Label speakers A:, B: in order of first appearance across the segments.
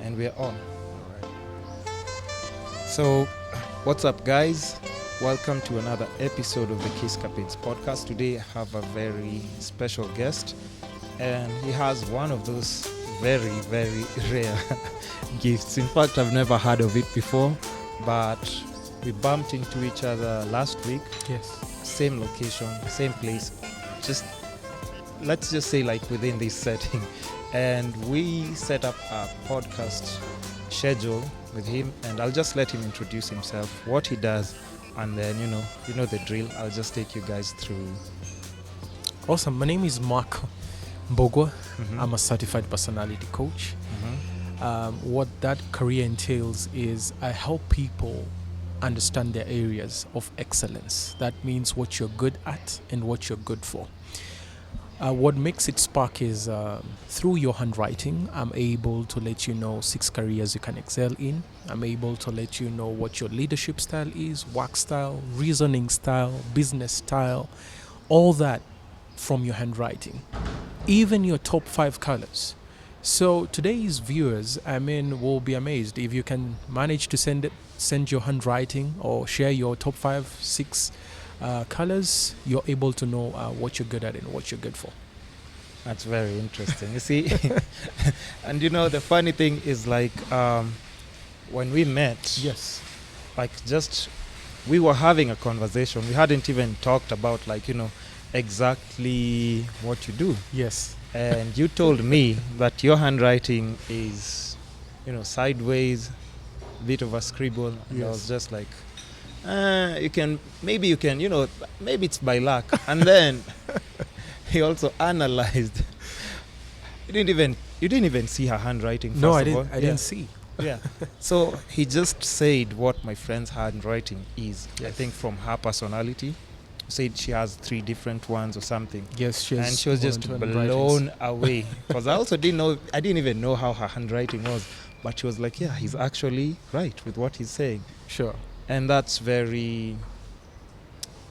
A: And we're on. So, what's up, guys? Welcome to another episode of the Kiss Captains podcast. Today, I have a very special guest, and he has one of those very, very rare gifts. In fact, I've never heard of it before, but we bumped into each other last week.
B: Yes.
A: Same location, same place. Let's just say like within this setting. And we set up a podcast schedule with him, and I'll just let him introduce himself, what he does, and then you know the drill. I'll just take you guys through.
B: Awesome. My name is Mark Mbugua.
A: Mm-hmm.
B: I'm a certified personality coach.
A: Mm-hmm.
B: What that career entails is I help people understand their areas of excellence. That means what you're good at and what you're good for. What makes it spark is through your handwriting, I'm able to let you know 6 careers you can excel in. I'm able to let you know what your leadership style is, work style, reasoning style, business style, all that from your handwriting, even your top 5 colors. So today's viewers, will be amazed if you can manage to send your handwriting or share your top 5, 6 colors. You're able to know what you're good at and what you're good for.
A: That's very interesting. You see, and the funny thing is like when we met,
B: Yes.
A: like just we were having a conversation. We hadn't even talked about exactly what you do.
B: Yes.
A: And you told me that your handwriting is, sideways, bit of a scribble. And I was just like, maybe it's by luck. And then he also analyzed. You didn't even see her handwriting.
B: No,
A: first
B: I
A: of all.
B: didn't. I didn't see.
A: Yeah. So he just said what my friend's handwriting is. I
B: Yes.
A: think from her personality. Said she has 3 different ones or something.
B: Yes, she
A: And she was just blown away because I also didn't even know how her handwriting was, but she was like, yeah, he's actually right with what he's saying.
B: Sure.
A: And that's very,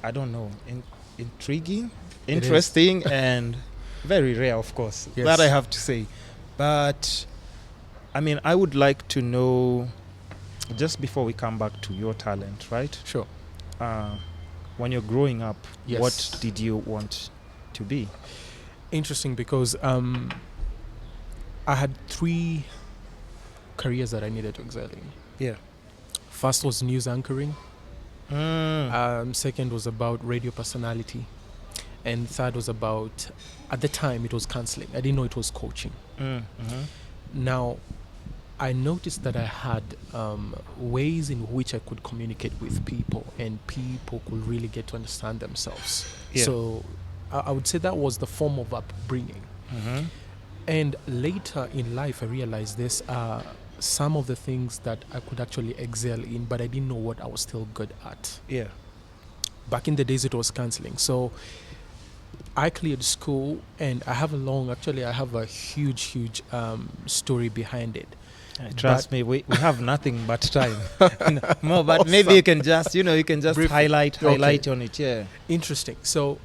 A: I don't know, intriguing,
B: It is.
A: interesting, and very rare, of course.
B: Yes.
A: That I have to say. But I would like to know, just before we come back to your talent, right?
B: Sure.
A: When you're growing up,
B: Yes.
A: what did you want to be?
B: Interesting because I had 3 careers that I needed to excel in.
A: Yeah.
B: First was news anchoring. Second was about radio personality. And third was about, at the time, it was counseling. I didn't know it was coaching.
A: Mm-hmm.
B: Now, I noticed that I had ways in which I could communicate with people and people could really get to understand themselves.
A: Yeah.
B: So I would say that was the form of upbringing.
A: Mm-hmm.
B: And later in life, I realized this are some of the things that I could actually excel in, but I didn't know what I was still good at.
A: Yeah.
B: Back in the days, it was counseling. So I cleared school, and I have a huge story behind it.
A: Trust me, we have nothing but time. No, but
B: Awesome.
A: maybe you can just
B: Briefly.
A: highlight
B: Okay.
A: on it. Yeah.
B: Interesting. So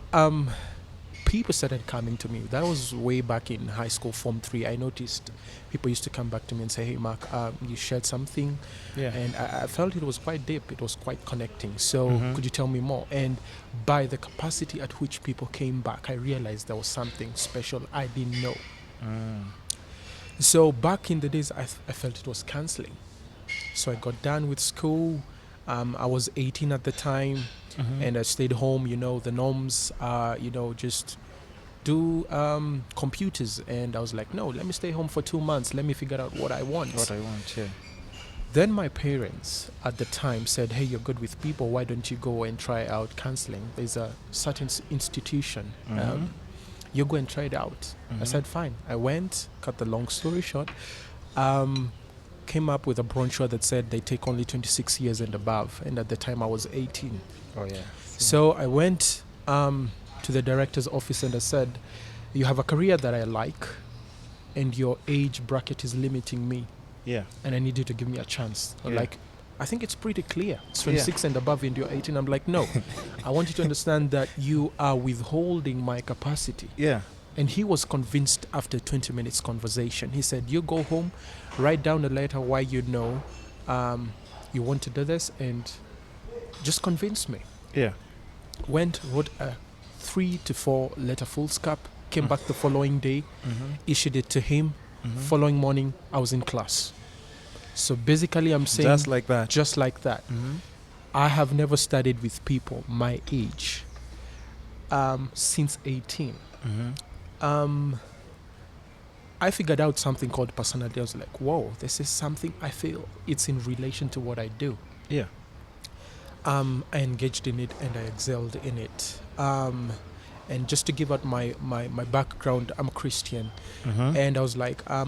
B: people started coming to me. That was way back in high school, Form 3. I noticed people used to come back to me and say, hey, Mark, you shared something.
A: Yeah.
B: And I felt it was quite deep. It was quite connecting. So
A: Mhm.
B: could you tell me more? And by the capacity at which people came back, I realized there was something special I didn't know. So back in the days, I felt it was counseling. So I got done with school. I was 18 at the time,
A: Mhm.
B: and I stayed home. The norms are, just do computers. And I was like, no, let me stay home for 2 months. Let me figure out what I want.
A: What I want, yeah.
B: Then my parents at the time said, hey, you're good with people. Why don't you go and try out counseling? There's a certain institution.
A: Mhm.
B: You go and try it out. I
A: Mhm.
B: said, fine. I went, cut the long story short, came up with a brochure that said they take only 26 years and above. And at the time I was 18.
A: Oh, yeah.
B: So I went to the director's office and I said, you have a career that I like and your age bracket is limiting me.
A: Yeah.
B: And I need you to give me a chance. I'm
A: Yeah.
B: like, I think it's pretty clear. It's 26 and above and you're 18. I'm like, no. I want you to understand that you are withholding my capacity.
A: Yeah.
B: And he was convinced after 20 minutes conversation. He said, you go home, write down a letter why you want to do this, and just convince me.
A: Yeah.
B: Went, wrote a 3 to 4 letter foolscap, came back the following day, issued it to him. Following morning, I was in class. So basically, I'm saying
A: Just like that.
B: just like that. I have never studied with people my age since 18. I figured out something called personality. I was like, whoa, this is something I feel it's in relation to what I do.
A: Yeah.
B: I engaged in it and I excelled in it. And just to give out my background, I'm a Christian. And I was like, I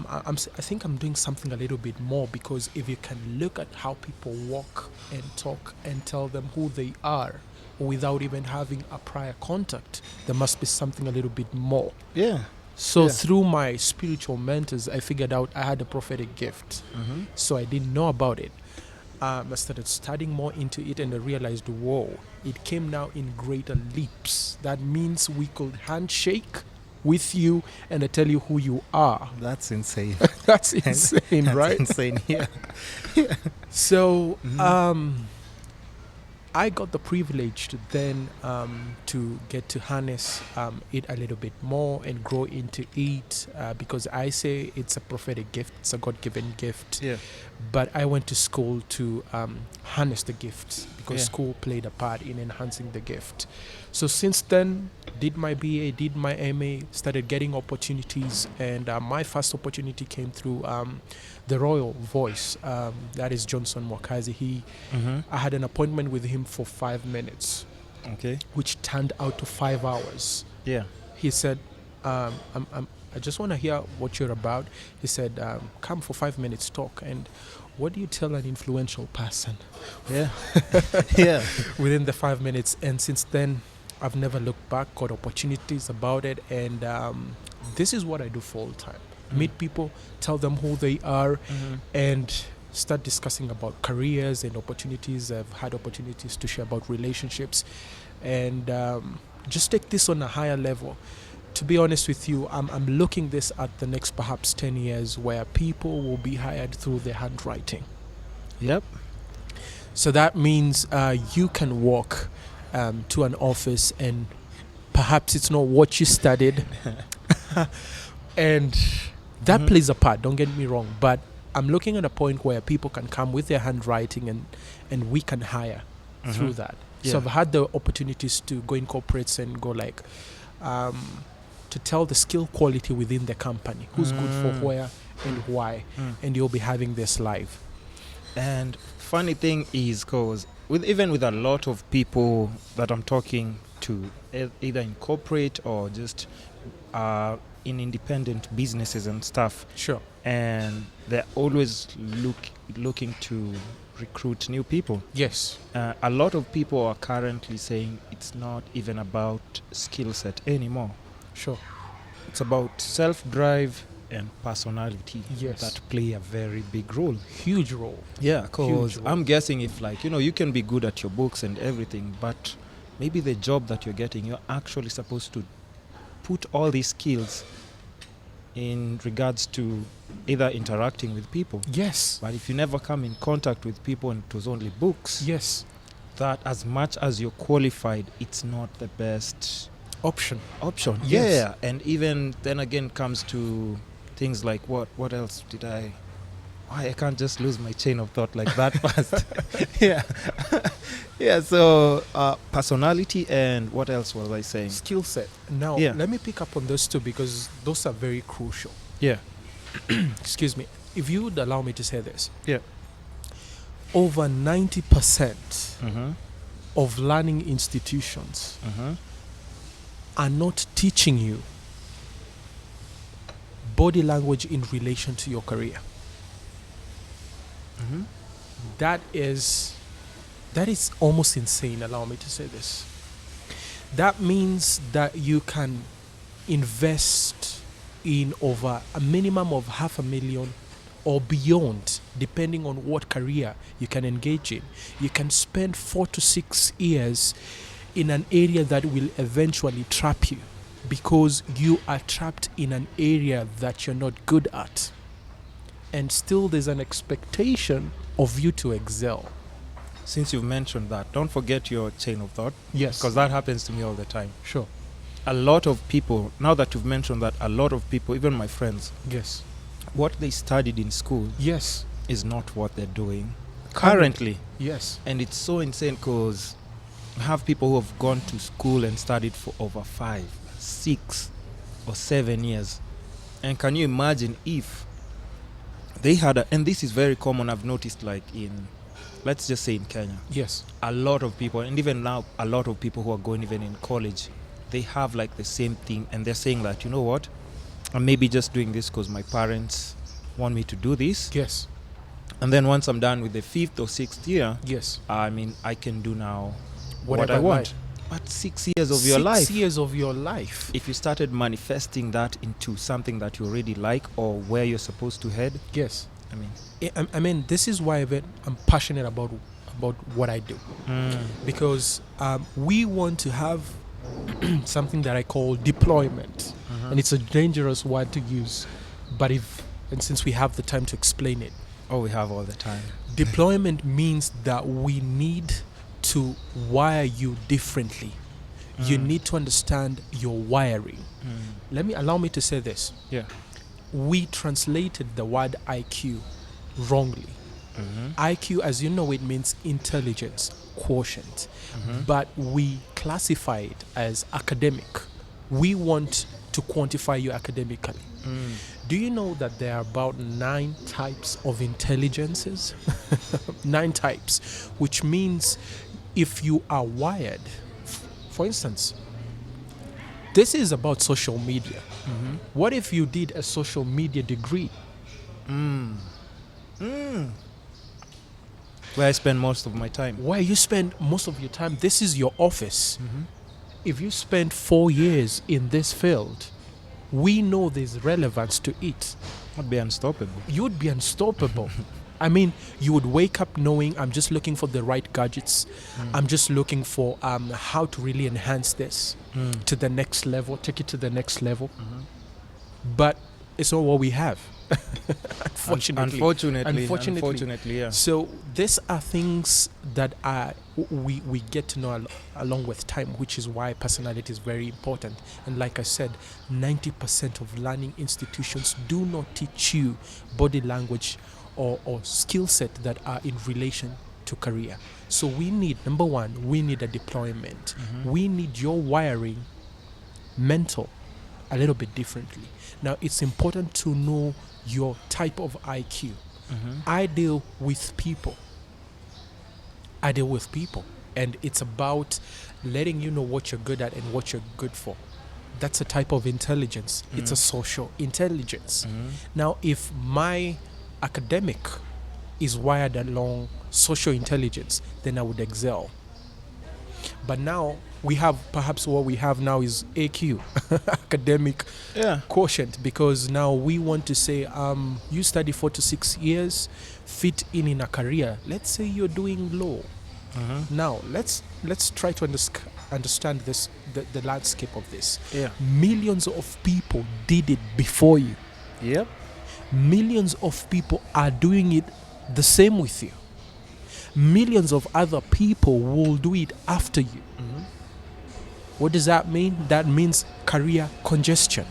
B: think I'm doing something a little bit more, because if you can look at how people walk and talk and tell them who they are without even having a prior contact, there must be something a little bit more.
A: Yeah.
B: So
A: Yeah.
B: through my spiritual mentors, I figured out I had a prophetic gift. So I didn't know about it. I started studying more into it, and I realized, whoa, it came now in greater leaps. That means we could handshake with you and I tell you who you are.
A: That's insane.
B: That's insane,
A: That's
B: right?
A: insane. Yeah.
B: So I got the privilege to then to get to harness it a little bit more and grow into it, because I say it's a prophetic gift, it's a God-given gift.
A: Yeah.
B: But I went to school to harness the gifts, because
A: Yeah.
B: school played a part in enhancing the gift. So since then, did my BA, did my MA, started getting opportunities, and my first opportunity came through the Royal Voice. That is Johnson Mwakazi. I had an appointment with him for 5 minutes,
A: Okay.
B: which turned out to 5 hours.
A: Yeah.
B: He said, I just want to hear what you're about. He said, come for 5 minutes talk. And what do you tell an influential person?
A: Yeah. Yeah.
B: Within the 5 minutes. And since then, I've never looked back, got opportunities about it. And this is what I do full time. Meet people, tell them who they are, and start discussing about careers and opportunities. I've had opportunities to share about relationships, and just take this on a higher level. To be honest with you, I'm looking this at the next perhaps 10 years, where people will be hired through their handwriting.
A: Yep.
B: So that means you can walk to an office, and perhaps it's not what you studied, and that plays a part, don't get me wrong, but I'm looking at a point where people can come with their handwriting, and we can hire through that.
A: Yeah.
B: So I've had the opportunities to go in corporates and go like, to tell the skill quality within the company, who's good for where and why, and you'll be having this live.
A: And funny thing is, cause even with a lot of people that I'm talking to, either in corporate or just in independent businesses and stuff,
B: Sure.
A: and they're always looking to recruit new people.
B: Yes.
A: A lot of people are currently saying it's not even about skill set anymore.
B: Sure.
A: It's about self-drive and personality.
B: Yes.
A: That play a very big role.
B: Huge role.
A: Yeah, because
B: Huge role.
A: I'm guessing if, like, you can be good at your books and everything, but maybe the job that you're getting, you're actually supposed to put all these skills in regards to either interacting with people.
B: Yes.
A: But if you never come in contact with people and it was only books,
B: Yes.
A: that as much as you're qualified, it's not the best
B: Option.
A: option.
B: Yes.
A: Yeah, and even then again comes to things like what else did I can't just lose my chain of thought like that fast. Yeah. Yeah, so personality, and what else was I saying?
B: Skill set. Now,
A: Yeah.
B: let me pick up on those two, because those are very crucial.
A: Yeah.
B: Excuse me. If you would allow me to say this.
A: Yeah.
B: Over 90%
A: Mm-hmm.
B: of learning institutions
A: Mm-hmm.
B: are not teaching you body language in relation to your career.
A: Mm-hmm.
B: That is almost insane, allow me to say this. That means that you can invest in over a minimum of $500,000 or beyond, depending on what career you can engage in. You can spend 4 to 6 years in an area that will eventually trap you, because you are trapped in an area that you're not good at. and still there's an expectation of you to excel.
A: Since you've mentioned that, don't forget your chain of thought,
B: Yes.
A: because that happens to me all the time.
B: Sure.
A: A lot of people, now that you've mentioned that, a lot of people, even my friends,
B: Yes.
A: what they studied in school
B: Yes.
A: is not what they're doing currently.
B: Yes.
A: And it's so insane because I have people who have gone to school and studied for over 5, 6, or 7 years. And can you imagine if they had and this is very common, I've noticed, like in, let's just say in Kenya,
B: Yes.
A: a lot of people, and even now a lot of people who are going even in college, they have like the same thing, and they're saying that, you know what, I'm maybe just doing this because my parents want me to do this.
B: Yes.
A: And then once I'm done with the 5th or 6th year,
B: Yes.
A: I mean, I can do now
B: Whatever
A: what I
B: I
A: want.
B: want.
A: But 6 years of your life,
B: 6 years of your life.
A: if you started manifesting that into something that you already like or where you're supposed to head,
B: Yes.
A: I mean,
B: I mean, this is why I'm passionate about what I do, because we want to have something that I call deployment, and it's a dangerous word to use, but since we have the time to explain it,
A: we have all the time.
B: deployment means that we need to wire you differently. You need to understand your wiring. Allow me to say this.
A: Yeah.
B: We translated the word IQ wrongly. IQ, as you know, it means intelligence quotient, but we classify it as academic. We want to quantify you academically. Do you know that there are about 9 types of intelligences? 9 types, which means if you are wired, for instance, this is about social media. What if you did a social media degree?
A: Where I spend most of my time.
B: Where you spend most of your time, this is your office. If you spend 4 years in this field, we know there's relevance to it.
A: I'd be unstoppable.
B: You'd be unstoppable. I mean, you would wake up knowing I'm just looking for the right gadgets. I'm just looking for how to really enhance this to the next level, take it to the next level. But it's not what we have. Unfortunately,
A: yeah.
B: So these are things that we get to know along with time, which is why personality is very important. And like I said, 90% of learning institutions do not teach you body language or skill set that are in relation to career. So we need, number one, we need a deployment. We need your wiring mental a little bit differently. Now, it's important to know your type of IQ. I deal with people. And it's about letting you know what you're good at and what you're good for. That's a type of intelligence. It's a social intelligence. Now, if my academic is wired along social intelligence, then I would excel. But now perhaps what we have now is AQ, academic quotient, because now we want to say you study 4 to 6 years, fit in a career. Let's say you're doing law. Now let's try to understand this, the landscape of this. Millions of people did it before you. Millions of people are doing it the same with you. Millions of other people will do it after you. What does that mean? That means career congestion.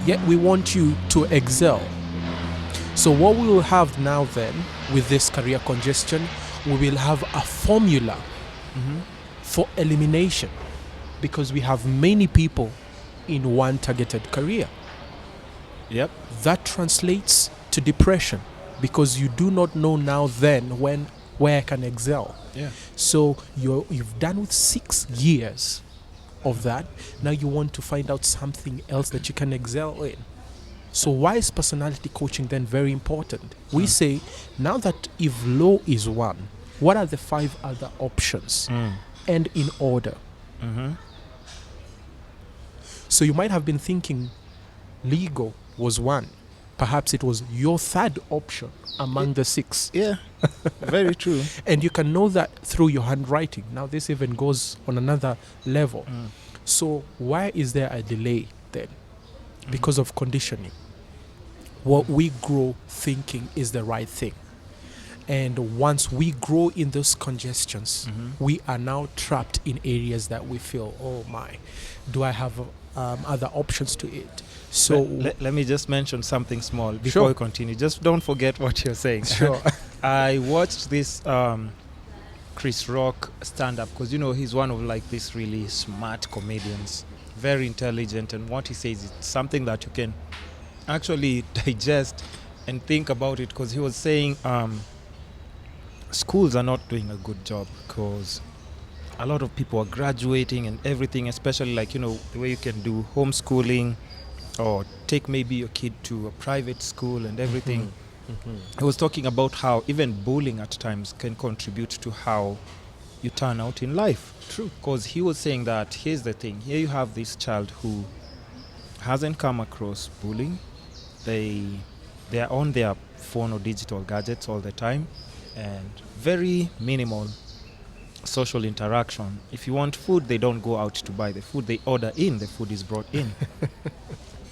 B: Yet we want you to excel. So what we will have now then with this career congestion, we will have a formula for elimination, because we have many people in one targeted career. That translates to depression, because you do not know now then where I can excel. So you've done with 6 years of that. Now you want to find out something else that you can excel in. So why is personality coaching then very important? We say, now that if law is one, what are the 5 other options? And in order. So you might have been thinking legal was one. Perhaps it was your 3rd option among the 6.
A: Very true.
B: And you can know that through your handwriting. Now this even goes on another level. So why is there a delay then? Because of conditioning. what we grow thinking is the right thing. And once we grow in those congestions, we are now trapped in areas that we feel, oh my, do I have other options to it? So
A: Let me just mention something small before
B: Sure.
A: we continue. Just don't forget what you're saying.
B: Sure.
A: I watched this Chris Rock stand-up because, you know, he's one of like these really smart comedians, very intelligent, and what he says is something that you can actually digest and think about it, because he was saying schools are not doing a good job because a lot of people are graduating and everything, especially like, you know, the way you can do homeschooling or take maybe your kid to a private school and everything. I was talking about how even bullying at times can contribute to how you turn out in life.
B: True.
A: Because he was saying that here's the thing. Here you have this child who hasn't come across bullying. They're on their phone or digital gadgets all the time, and very minimal social interaction. If you want food, they don't go out to buy the food. They order in. The food is brought in.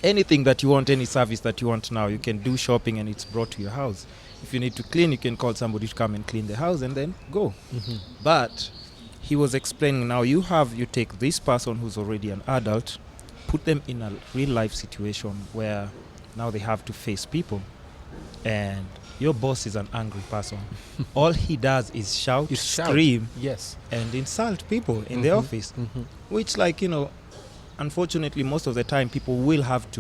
A: Anything that you want, any service that you want now, you can do shopping and it's brought to your house. If you need to clean, you can call somebody to come and clean the house and then go. But he was explaining now you take this person who's already an adult, put them in a real life situation where now they have to face people, and your boss is an angry person. All he does is shout, scream,
B: Yes.
A: and insult people in the office, which, like, you know, unfortunately most of the time you'll have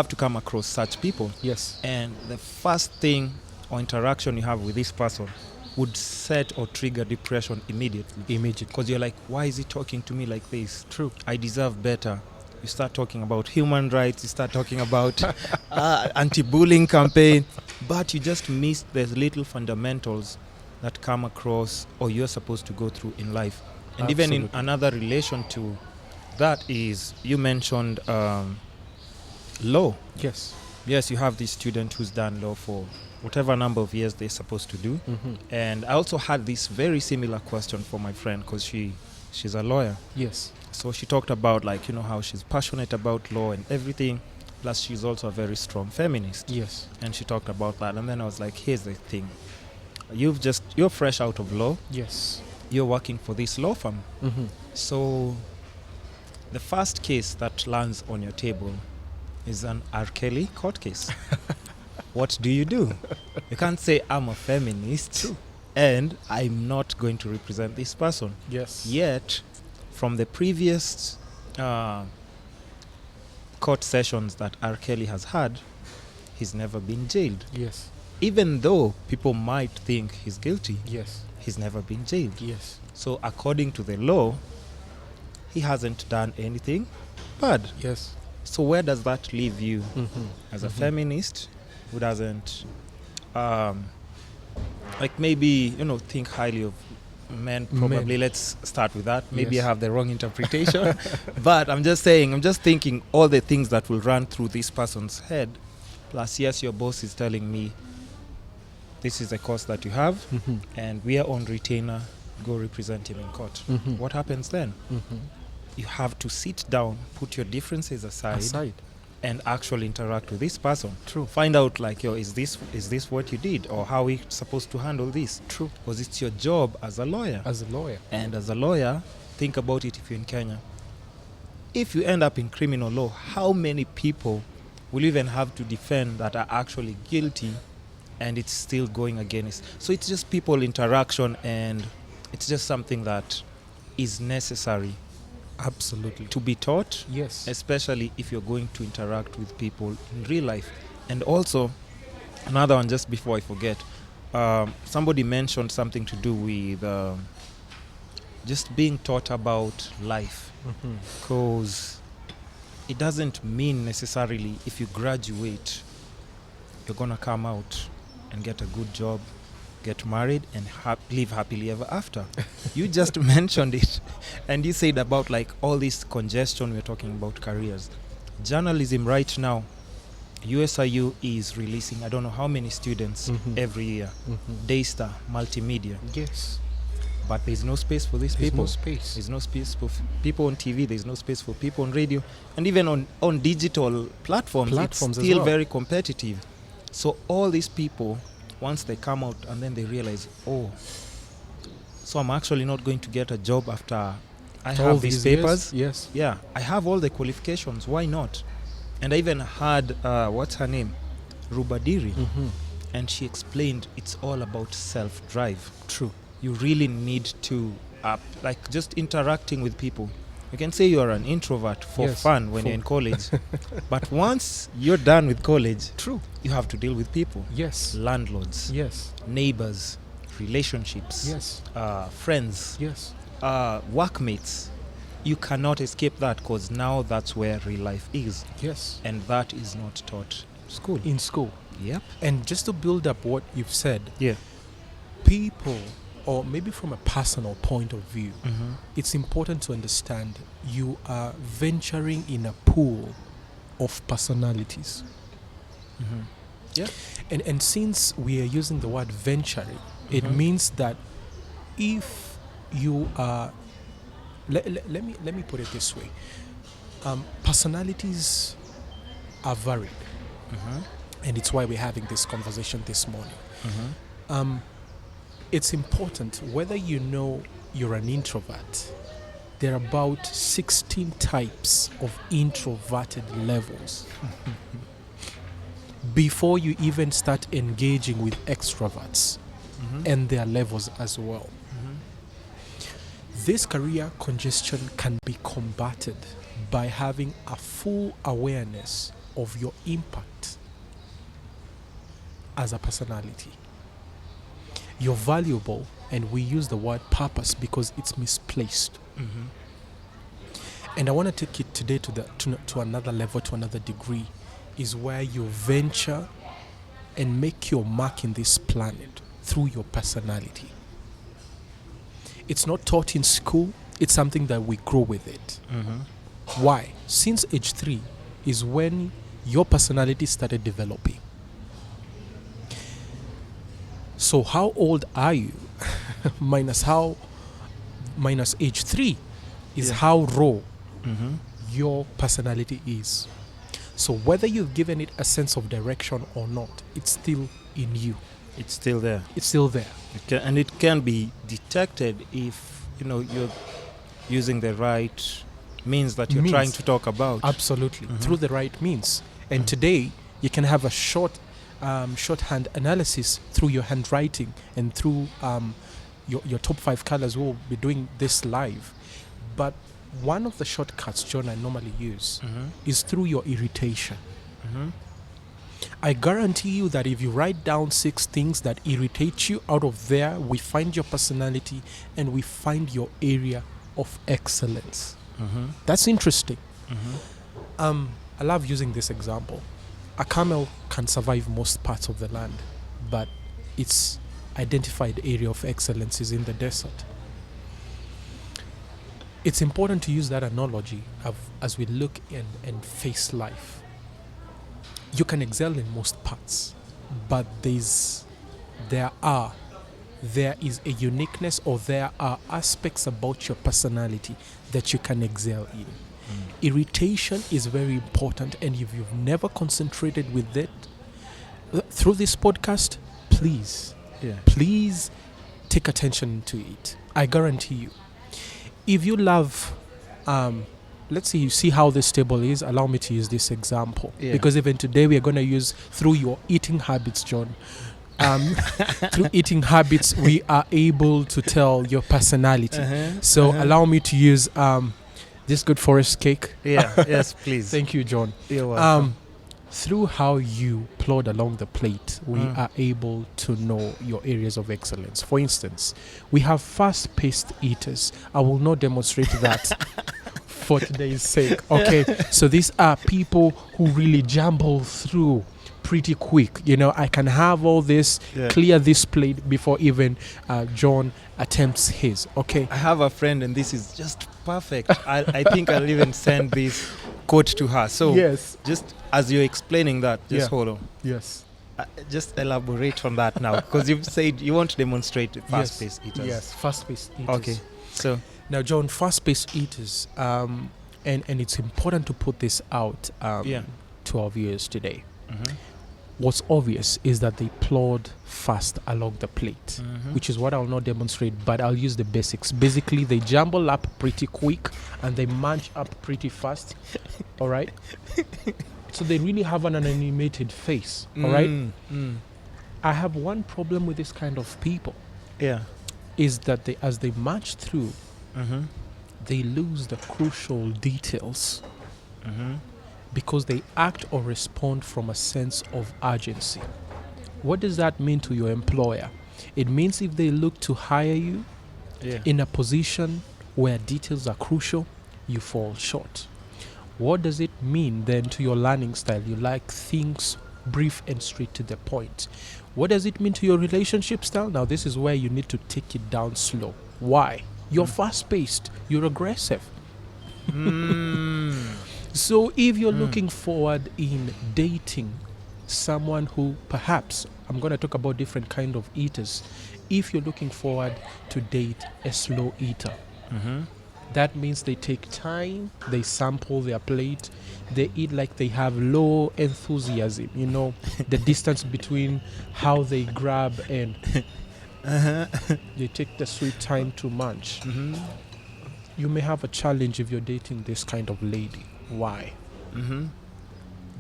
A: to come across such people.
B: Yes.
A: And the first thing or interaction you have with this person would set or trigger depression immediately, because you're like, why is he talking to me like this?
B: True.
A: I deserve better. You start talking about human rights, you start talking about anti-bullying campaign, but you just miss the little fundamentals that come across or you're supposed to go through in life. And even in another relation to that is, you mentioned law.
B: Yes.
A: Yes, you have this student who's done law for whatever number of years they're supposed to do. And I also had this very similar question for my friend, because she's a lawyer.
B: Yes.
A: So she talked about, like, you know, how she's passionate about law and everything, plus she's also a very strong feminist.
B: Yes.
A: And she talked about that, and then I was like, here's the thing. You're fresh out of law.
B: Yes.
A: You're working for this law firm. So the first case that lands on your table is an R. Kelly court case. What do? You can't say I'm a feminist and I'm not going to represent this person.
B: Yes.
A: Yet, from the previous court sessions that R. Kelly has had, he's never been jailed.
B: Yes.
A: Even though people might think he's guilty,
B: Yes.
A: he's never been jailed.
B: Yes.
A: So according to the law, he hasn't done anything bad.
B: Yes.
A: So where does that leave you as a feminist who doesn't like, maybe, you know, think highly of men? Probably. Let's start with that. Maybe
B: Yes.
A: I have the wrong interpretation. But I'm just thinking all the things that will run through this person's head. Plus, yes, your boss is telling me this is the cost that you have, and we are on retainer. Go represent him in court. What happens then? You have to sit down, put your differences aside, and actually interact with this person.
B: True.
A: Find out, like, yo, is this what you did, or how we supposed to handle this?
B: True.
A: Because it's your job as a lawyer. And as a lawyer, think about it. If you're in Kenya, if you end up in criminal law, how many people will even have to defend that are actually guilty, and it's still going against? So it's just people interaction, and it's just something that is necessary.
B: Absolutely.
A: To be taught,
B: Yes.
A: especially if you're going to interact with people in real life. And also, another one, just before I forget, somebody mentioned something to do with just being taught about life. Because it doesn't mean necessarily if you graduate, you're going to come out and get a good job, get married, and live happily ever after. You just mentioned it, and you said about, like, all this congestion. We're talking about careers. Journalism right now, USIU is releasing, I don't know how many students every year. Daystar, multimedia.
B: Yes.
A: but there's no space for these
B: There's
A: people.
B: no space.
A: There's no space for people on TV. There's no space for people on radio, and even on digital platforms it's
B: As
A: still
B: well.
A: very competitive. So all these people, once they come out and then they realize, oh, so I'm actually not going to get a job after I
B: All
A: have these papers.
B: Yes.
A: Yeah, I have all the qualifications. Why not? And I even had what's her name, Rubadiri, and she explained it's all about self-drive.
B: True.
A: You really need to like just interacting with people. You can say you're an introvert for
B: Yes,
A: fun when you're in college, but once you're done with college,
B: True.
A: you have to deal with people,
B: Yes.
A: landlords,
B: Yes.
A: neighbors, relationships,
B: Yes.
A: friends,
B: Yes.
A: workmates. You cannot escape that, because now that's where real life is,
B: Yes.
A: and that is not taught school.
B: In school.
A: Yep.
B: And just to build up what you've said,
A: Yeah.
B: people, or maybe from a personal point of view,
A: Mm-hmm.
B: it's important to understand you are venturing in a pool of personalities.
A: Mm-hmm. Yeah.
B: And since we are using the word venturing, it
A: Mhm.
B: means that if you are, let me put it this way, personalities are varied,
A: Mm-hmm.
B: and it's why we're having this conversation this morning.
A: Mm-hmm.
B: It's important, whether you know you're an introvert, there are about 16 types of introverted levels before you even start engaging with extroverts,
A: Mm-hmm.
B: and their levels as well.
A: Mm-hmm.
B: This career congestion can be combated by having a full awareness of your impact as a personality. You're valuable, and we use the word purpose because it's misplaced.
A: Mm-hmm.
B: And I want to take it today to another level, to another degree, is where you venture and make your mark in this planet through your personality. It's not taught in school, it's something that we grow with it.
A: Mm-hmm.
B: Why? Since age 3 is when your personality started developing. So how old are you? minus age 3 is
A: Yeah.
B: how raw
A: Mm-hmm.
B: your personality is. So whether you've given it a sense of direction or not, it's still in you.
A: It's still there.
B: It's still there.
A: And it can be detected if you're using the right means that you're
B: Means.
A: trying to talk about.
B: Absolutely.
A: Mhm.
B: Through the right means. And
A: Mhm.
B: today, you can have a shorthand analysis through your handwriting and through your top 5 colors. We'll be doing this live. But one of the shortcuts, John, I normally use
A: Mm-hmm.
B: is through your irritation.
A: Mm-hmm.
B: I guarantee you that if you write down 6 things that irritate you, out of there, we find your personality and we find your area of excellence.
A: Mm-hmm.
B: That's interesting.
A: Mm-hmm.
B: I love using this example. A camel can survive most parts of the land, but its identified area of excellence is in the desert. It's important to use that analogy as we look and face life. You can excel in most parts, but there is a uniqueness, or there are aspects about your personality that you can excel in. Irritation is very important, and if you've never concentrated with it through this podcast, please take attention to it. I guarantee you, if you love let's say you see how this table is, allow me to use this example, because even today we are going to use through your eating habits, John. Through eating habits, we are able to tell your personality. Allow me to use this good forest cake.
A: Yes, please.
B: Thank you, John.
A: You're welcome.
B: Through how you plod along the plate, we are able to know your areas of excellence. For instance, we have fast-paced eaters. I will not demonstrate that for today's sake. Okay, so these are people who really jumble through pretty quick. I can have all this, clear this plate before even John attempts his. Okay.
A: I have a friend, and this is just perfect. I think I'll even send this quote to her. So
B: yes,
A: just as you're explaining that, just hold on.
B: Yes.
A: Just elaborate on that now, because you've said you want to demonstrate fast-paced eaters.
B: Yes, fast-paced eaters.
A: Okay. So
B: Now, John, fast-paced eaters, and it's important to put this out to our viewers today.
A: mhm,
B: What's obvious is that they plod fast along the plate,
A: mhm.
B: which is what I'll not demonstrate, but I'll use the basics. Basically, they jumble up pretty quick and they munch up pretty fast. All right? So they really have an animated face. All right? I have one problem with this kind of people
A: Yeah.
B: is that as they march through,
A: Mhm.
B: they lose the crucial details
A: Mhm.
B: because they act or respond from a sense of urgency. What does that mean to your employer? It means if they look to hire you
A: Yeah.
B: in a position where details are crucial, you fall short. What does it mean then to your learning style? You like things brief and straight to the point. What does it mean to your relationship style? Now, this is where you need to take it down slow. Why? You're fast paced, you're aggressive. So if you're looking forward in dating someone who perhaps, I'm going to talk about different kind of eaters. If you're looking forward to date a slow eater,
A: Mhm.
B: that means they take time, they sample their plate, they eat like they have low enthusiasm, the distance between how they grab and they take the sweet time to munch.
A: Mhm.
B: You may have a challenge if you're dating this kind of lady. Why?
A: Mhm.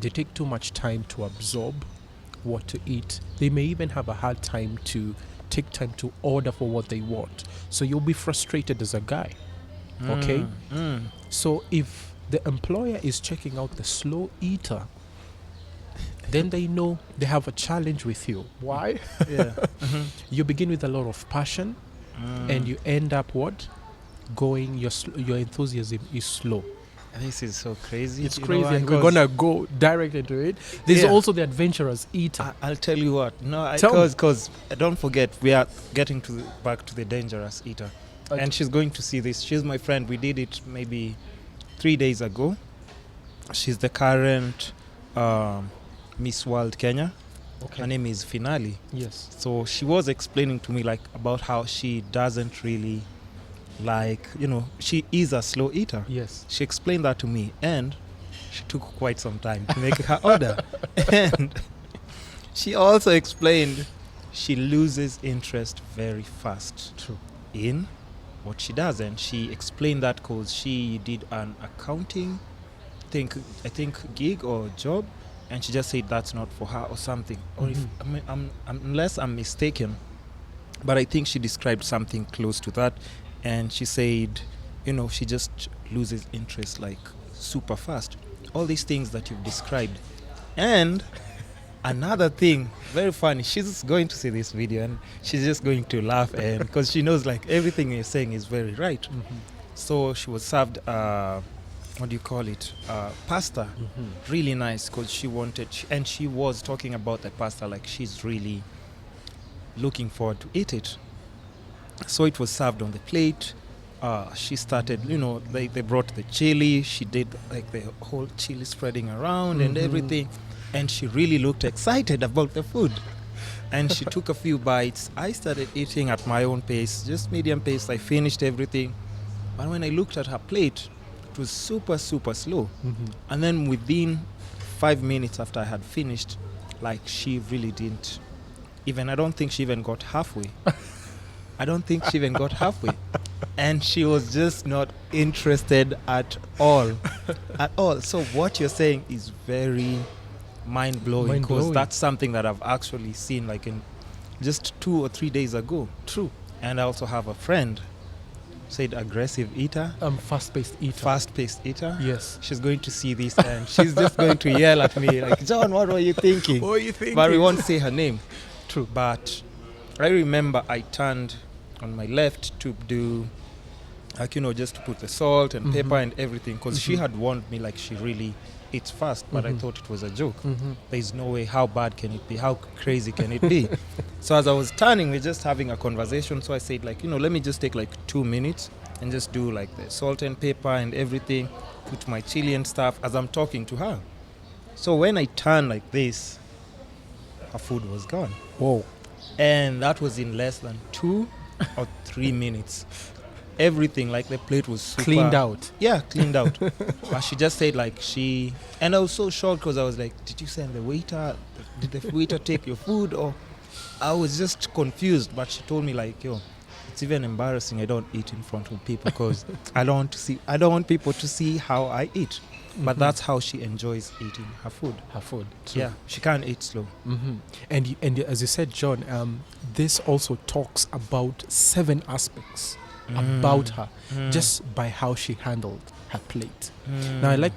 B: They take too much time to absorb what to eat. They may even have a hard time to take time to order for what they want. So you'll be frustrated as a guy. Okay? So if the employer is checking out the slow eater, then they know they have a challenge with you. Why?
A: Yeah.
B: You begin with a lot of passion and you end up what? Going, your enthusiasm is slow.
A: This is so crazy.
B: It's
A: You know
B: crazy,
A: why?
B: and we're
A: 'Cause
B: gonna go direct into it. There's
A: Yeah.
B: also the adventurous eater.
A: I'll tell you what. No,
B: Tell me.
A: because don't forget, we are getting back to the dangerous eater,
B: Okay.
A: and she's going to see this. She's my friend. We did it maybe 3 days ago. She's the current Miss World Kenya. Her name is Finale.
B: Yes.
A: So she was explaining to me about how she doesn't really she is a slow eater.
B: Yes.
A: She explained that to me, and she took quite some time to make her order. And she also explained she loses interest very fast
B: True.
A: in what she does. And she explained that because she did an accounting I think gig or job, and she just said that's not for her or something. Or if unless I'm mistaken, but I think she described something close to that. And she said, she just loses interest super fast. All these things that you've described. And another thing, very funny, she's going to see this video and she's just going to laugh, and because she knows everything you're saying is very right. So she was served, what do you call it? Pasta. Really nice, because she wanted, and she was talking about the pasta she's really looking forward to eat it. So it was served on the plate. She started, they brought the chili. She did the whole chili spreading around and everything. And she really looked excited about the food. And she took a few bites. I started eating at my own pace, just medium pace. I finished everything. But when I looked at her plate, it was super, super slow. And then within 5 minutes after I had finished, she really didn't I don't think she even got halfway. And she was just not interested at all. So what you're saying is very mind-blowing, because that's something that I've actually seen in just 2 or 3 days ago.
B: True.
A: And I also have a friend, said aggressive eater.
B: Fast-paced eater.
A: Fast-paced eater.
B: Yes.
A: She's going to see this and she's just going to yell at me John, what were you thinking?
B: What were you thinking?
A: But we won't say her name.
B: True.
A: But I remember I turned on my left to do just to put the salt and pepper and everything, because she had warned me she really eats fast, but I thought it was a joke. There's no way. How bad can it be? How crazy can it be? So as I was turning, we're just having a conversation. So I said let me just take 2 minutes and just do the salt and pepper and everything, put my chili and stuff as I'm talking to her. So when I turn like this, her food was gone.
B: Whoa.
A: And that was in less than 2 or 3 minutes. Everything, like the plate was super
B: Cleaned out.
A: Yeah, cleaned out. But she just said like and I was so shocked because I was like, did you send the waiter? Did the waiter take your food? Or I was just confused. But she told me like, yo, it's even embarrassing. I don't eat in front of people because I don't want people to see how I eat. But that's how she enjoys eating her food.
B: True.
A: Yeah, she can't eat slow.
B: And as you said, John, this also talks about 7 aspects about her, just by how she handled her plate. Now, I like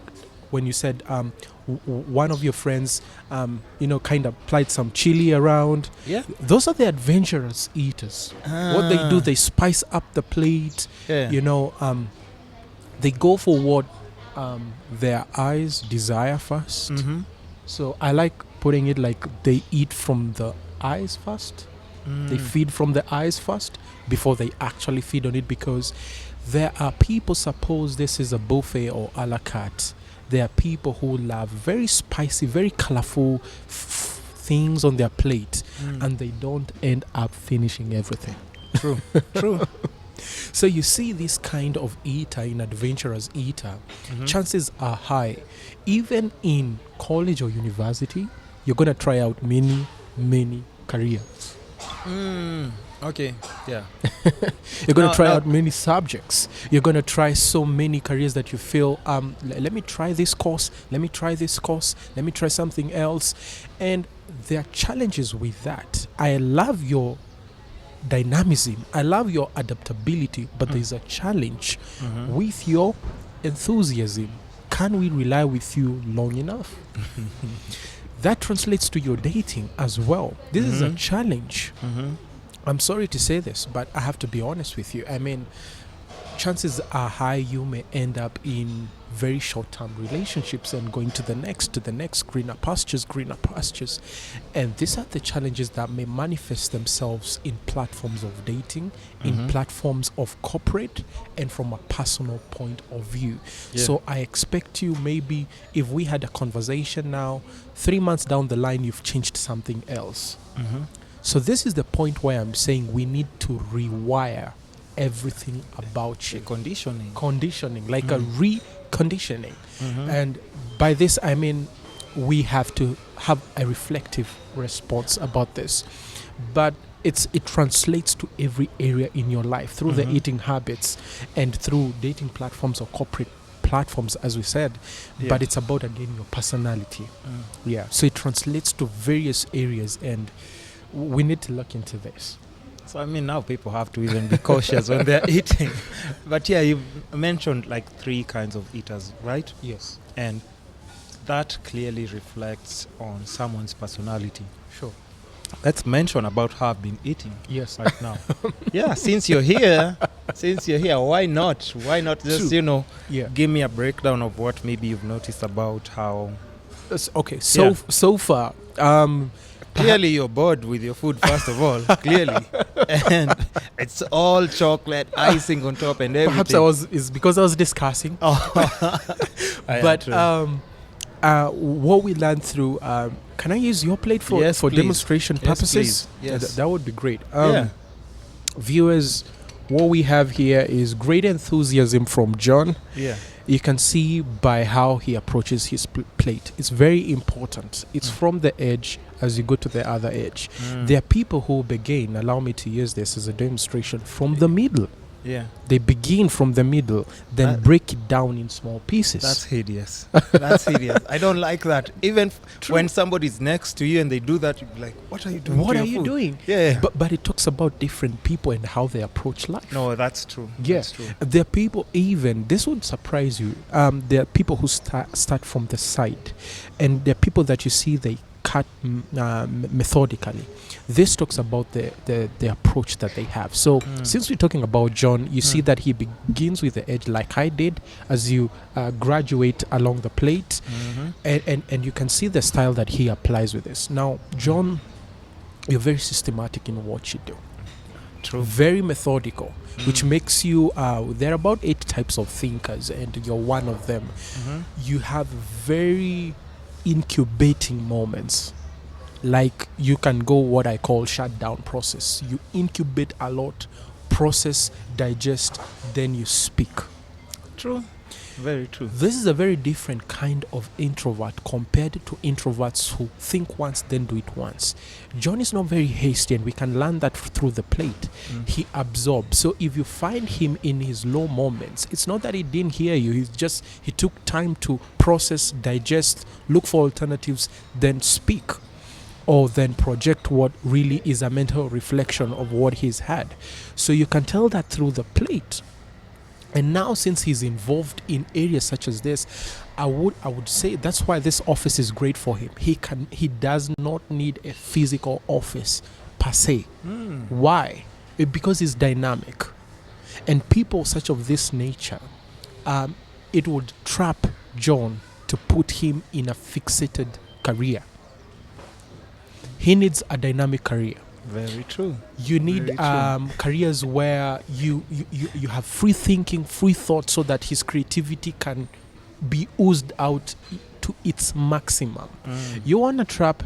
B: when you said one of your friends, kind of plied some chili around.
A: Yeah.
B: Those are the adventurous eaters. What they do, they spice up the plate.
A: Yeah.
B: They go for what their eyes desire first. So I like putting it like they eat from the eyes first. They feed from the eyes first before they actually feed on it, because there are people, suppose this is a buffet or a la carte, there are people who love very spicy, very colorful things on their plate, and they don't end up finishing everything.
A: True.
B: So you see this kind of eater, an adventurous eater, chances are high, even in college or university, you're going to try out many careers.
A: Okay. Yeah.
B: You're going to try out many subjects. You're going to try so many careers that you feel, let me try this course, let me try something else. And there are challenges with that. I love your dynamism, I love your adaptability, but there's a challenge with your enthusiasm. Can we rely with you long enough? That translates to your dating as well. This is a challenge. I'm sorry to say this, but I have to be honest with you. I mean, chances are high you may end up in very short-term relationships and going to the next, greener pastures. And these are the challenges that may manifest themselves in platforms of dating, in platforms of corporate, and from a personal point of view. So I expect you, maybe if we had a conversation now, 3 months down the line, you've changed something else. So this is the point where I'm saying we need to rewire everything about you. Conditioning, like a reconditioning. And by this, I mean, we have to have a reflective response about this. But it translates to every area in your life through the eating habits and through dating platforms or corporate platforms, as we said. But it's about, again, your personality. So it translates to various areas, and we need to look into this.
A: So I mean, now people have to even be cautious when they're eating. But yeah, you mentioned like 3 kinds of eaters, right?
B: Yes.
A: And that clearly reflects on someone's personality.
B: Sure.
A: Let's mention about how I've been eating.
B: Yes.
A: Right now. Yeah, since you're here, why not just,
B: True.
A: give me a breakdown of what maybe you've noticed about how...
B: Okay, so far,
A: clearly you're bored with your food, first of all, clearly. And it's all chocolate, icing on top and everything.
B: Perhaps it's because I was discussing. But what we learned through, can I use your plate for demonstration purposes?
A: Yes.
B: That would be great. Viewers, what we have here is great enthusiasm from John.
A: Yeah.
B: You can see by how he approaches his plate. It's very important. It's from the edge as you go to the other edge. There are people who begin, allow me to use this as a demonstration, from the middle.
A: Yeah.
B: They begin from the middle, then break it down in small pieces.
A: That's hideous. I don't like that. Even when somebody's next to you and they do that, you'll be like, what are you doing?
B: What are you doing?
A: Yeah.
B: But it talks about different people and how they approach life.
A: No, that's true.
B: Yes.
A: That's true.
B: There are people, even, this would surprise you. There are people who start from the side. And there are people that you see, they cut methodically. This talks about the approach that they have. So since we're talking about John, you see that he begins with the edge like I did as you graduate along the plate. And you can see the style that he applies with this. Now, John, you're very systematic in what you do.
A: True.
B: Very methodical, which makes you, there are about 8 types of thinkers and you're one of them. You have very incubating moments. like you can go what I call shutdown process. You incubate a lot, process, digest, then you speak.
A: True. Very true.
B: This is a very different kind of introvert compared to introverts who think once, then do it once. John is not very hasty, and we can learn that through the plate. He absorbs. So if you find him in his low moments, it's not that he didn't hear you. He took time to process, digest, look for alternatives, then speak, or then project what really is a mental reflection of what he's had. So you can tell that through the plate. And now, since he's involved in areas such as this, I would say that's why this office is great for him. He does not need a physical office per se. Why? Because he's dynamic, and people such of this nature, it would trap John to put him in a fixated career. He needs a dynamic career.
A: Very true.
B: You need careers where you have free thinking, free thought, so that his creativity can be oozed out to its maximum. You want to trap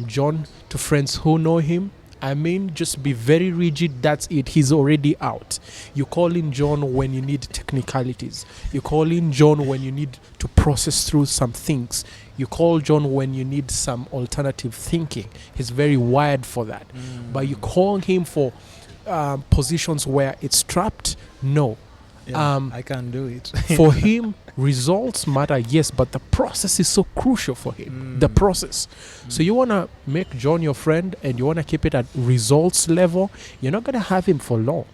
B: John to friends who know him. I mean, just be very rigid. That's it. He's already out. You call in John when you need technicalities. You call in John when you need to process through some things. You call John when you need some alternative thinking. He's very wired for that. But you call him for positions where it's trapped. No.
A: I can't do it.
B: For him, results matter, yes, but the process is so crucial for him. The process. So you want to make John your friend, and you want to keep it at results level. You're not going to have him for long.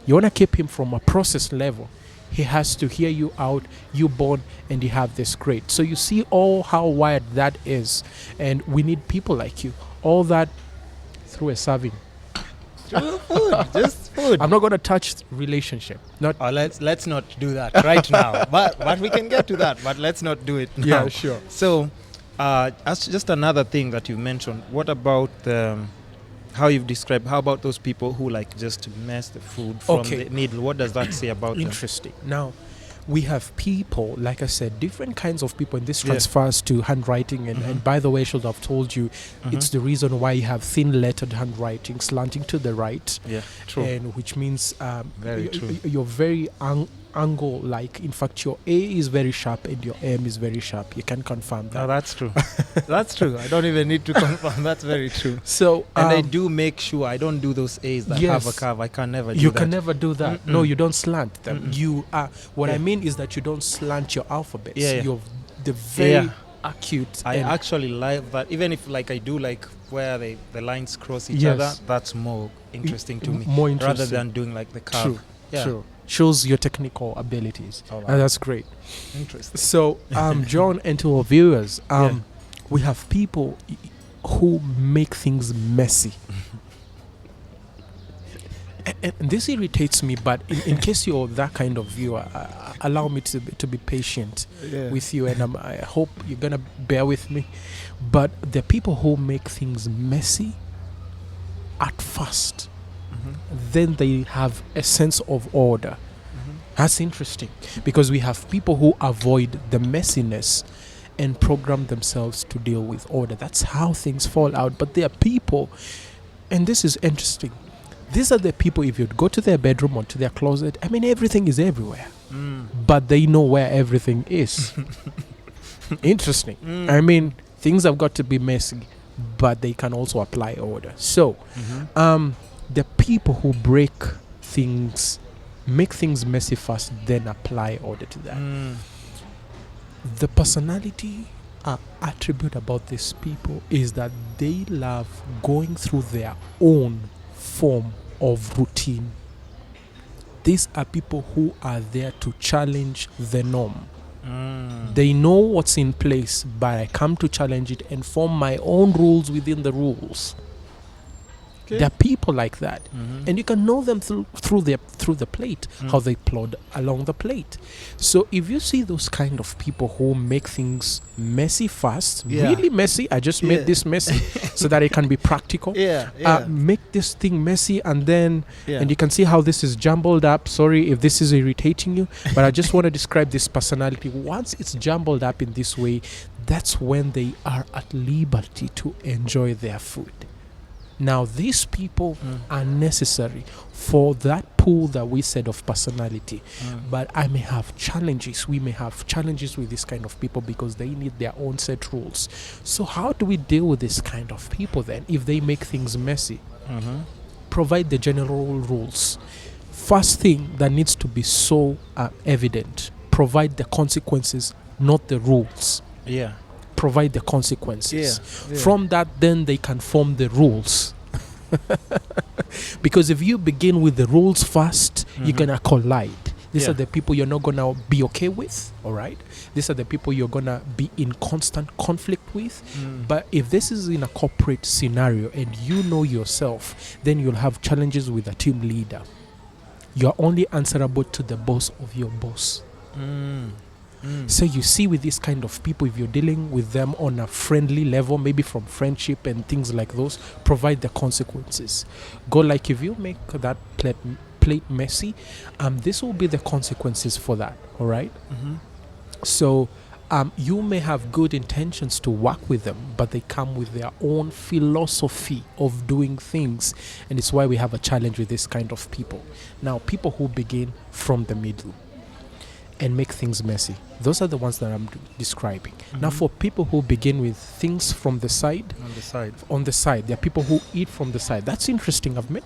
B: You want to keep him from a process level. He has to hear you out, you born, and you have this great. So you see how wired that is. And we need people like you. All that through a serving.
A: Food, just food.
B: I'm not going to touch relationship.
A: Let's not do that right now. But we can get to that. But let's not do it now.
B: Yeah, sure.
A: So, as just another thing that you mentioned. What about how you've described? How about those people who like just mess the food from the needle? What does that say about them?
B: Interesting. Now, we have people, like I said, different kinds of people, and this transfers to handwriting. And by the way, I should have told you, it's the reason why you have thin lettered handwriting slanting to the right.
A: Yeah, true.
B: And which means
A: very true.
B: You're very angle-like. In fact, your A is very sharp and your M is very sharp. You can confirm that.
A: No, that's true. That's true. I don't even need to confirm. That's very true.
B: So,
A: and I do make sure I don't do those A's that have a curve. I can never do that.
B: You can never do that. No, you don't slant them. You what I mean is that you don't slant your alphabets. You're the very acute.
A: I actually like that. Even if like I do like where the lines cross each other, that's more interesting to me.
B: More interesting.
A: Rather than doing like the curve.
B: True. Shows your technical abilities.
A: Right.
B: And that's great.
A: Interesting.
B: So, John, and to our viewers, we have people who make things messy. And this irritates me, but in case you're that kind of viewer, allow me to be patient with you, and I hope you're going to bear with me. But the people who make things messy at first, then they have a sense of order. That's interesting, because we have people who avoid the messiness and program themselves to deal with order. That's how things fall out. But there are people, and this is interesting, these are the people, if you'd go to their bedroom or to their closet, I mean, everything is everywhere. But they know where everything is. Interesting. I mean, things have got to be messy, but they can also apply order. So, the people who break things, make things messy first, then apply order to that. The personality attribute about these people is that they love going through their own form of routine. These are people who are there to challenge the norm. They know what's in place, but I come to challenge it and form my own rules within the rules.
A: Okay.
B: There are people like that,
A: Mhm.
B: and you can know them through the plate, how they plod along the plate. So if you see those kind of people who make things messy fast,
A: Yeah.
B: really messy, I just
A: Yeah.
B: made this messy so that it can be practical.
A: Yeah.
B: Make this thing messy, and then
A: Yeah.
B: and you can see how this is jumbled up. Sorry if this is irritating you, but I just want to describe this personality. Once it's jumbled up in this way, that's when they are at liberty to enjoy their food. Now, these people are necessary for that pool that we said of personality. But I may have challenges. We may have challenges with this kind of people because they need their own set rules. So how do we deal with this kind of people then if they make things messy? Provide the general rules. First thing that needs to be so evident, provide the consequences, not the rules.
A: Yeah.
B: Provide the consequences.
A: Yeah.
B: From that, then they can form the rules. Because if you begin with the rules first, you're gonna collide. These are the people you're not gonna be okay with, all right? These are the people you're gonna be in constant conflict with. But if this is in a corporate scenario and you know yourself, then you'll have challenges with a team leader. You're only answerable to the boss of your boss. So you see with this kind of people, if you're dealing with them on a friendly level, maybe from friendship and things like those, provide the consequences. Go like, if you make that plate messy, this will be the consequences for that, all right? So you may have good intentions to work with them, but they come with their own philosophy of doing things, and it's why we have a challenge with this kind of people. Now, people who begin from the middle and make things messy, those are the ones that I'm describing. Now, for people who begin with things from the side, on the side, there are people who eat from the side. That's interesting. I've met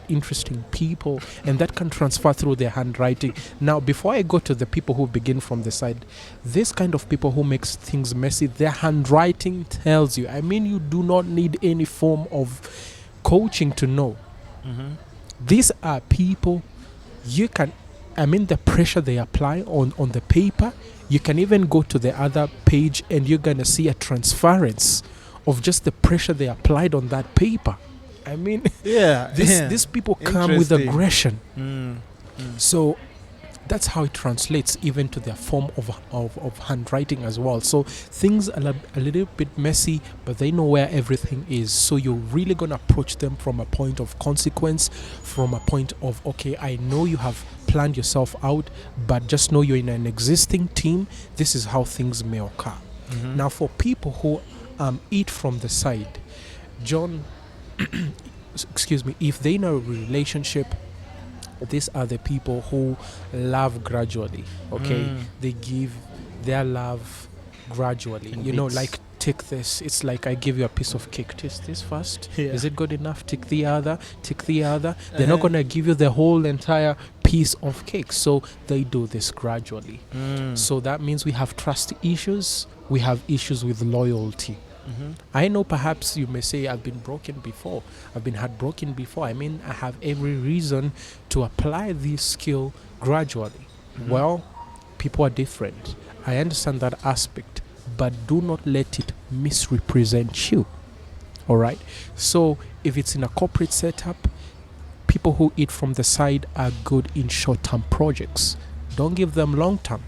B: interesting people, and that can transfer through their handwriting. Now, before I go to the people who begin from the side, this kind of people who makes things messy, their handwriting tells you. I mean, you do not need any form of coaching to know. These are people you can, the pressure they apply on the paper, you can even go to the other page and you're going to see a transference of just the pressure they applied on that paper. I mean, these people come with aggression. So that's how it translates even to their form of handwriting as well. So things are a little bit messy, but they know where everything is. So you're really going to approach them from a point of consequence, from a point of, okay, I know you have planned yourself out, but just know you're in an existing team. This is how things may occur. Now, for people who eat from the side, John, excuse me, if they're in a relationship, these are the people who love gradually, okay? They give their love gradually. You know, like, take this. It's like I give you a piece of cake. Taste this first. Is it good enough? Take the other. Take the other. They're not going to give you the whole entire piece of cake. So they do this gradually. So that means we have trust issues. We have issues with loyalty. I know perhaps you may say, I've been broken before. I've been heartbroken before. I mean, I have every reason to apply this skill gradually. Well, people are different. I understand that aspect, but do not let it misrepresent you. All right? So if it's in a corporate setup, people who eat from the side are good in short-term projects. Don't give them long-term.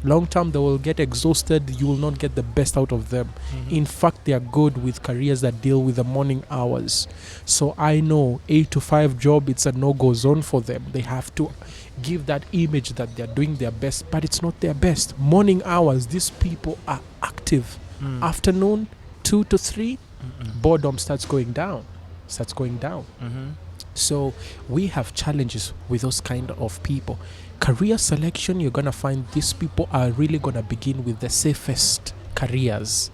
B: Long-term, they will get exhausted. You will not get the best out of them. In fact, they are good with careers that deal with the morning hours. So I know 8 to 5 job, it's a no-go zone for them. They have to give that image that they're doing their best, but it's not their best. Morning hours, these people are active. Afternoon, 2 to 3, boredom starts going down. So we have challenges with those kind of people. Career selection, you're going to find these people are really going to begin with the safest careers,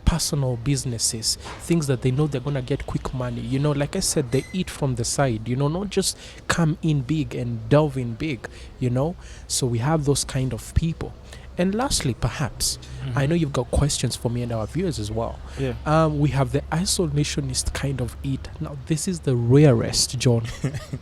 B: personal businesses, things that they know they're going to get quick money. You know, like I said, they eat from the side, you know, not just come in big and delve in big, you know. So we have those kind of people. And lastly, perhaps, I know you've got questions for me and our viewers as well.
A: Yeah.
B: We have the isolationist kind of eater. Now, this is the rarest, John.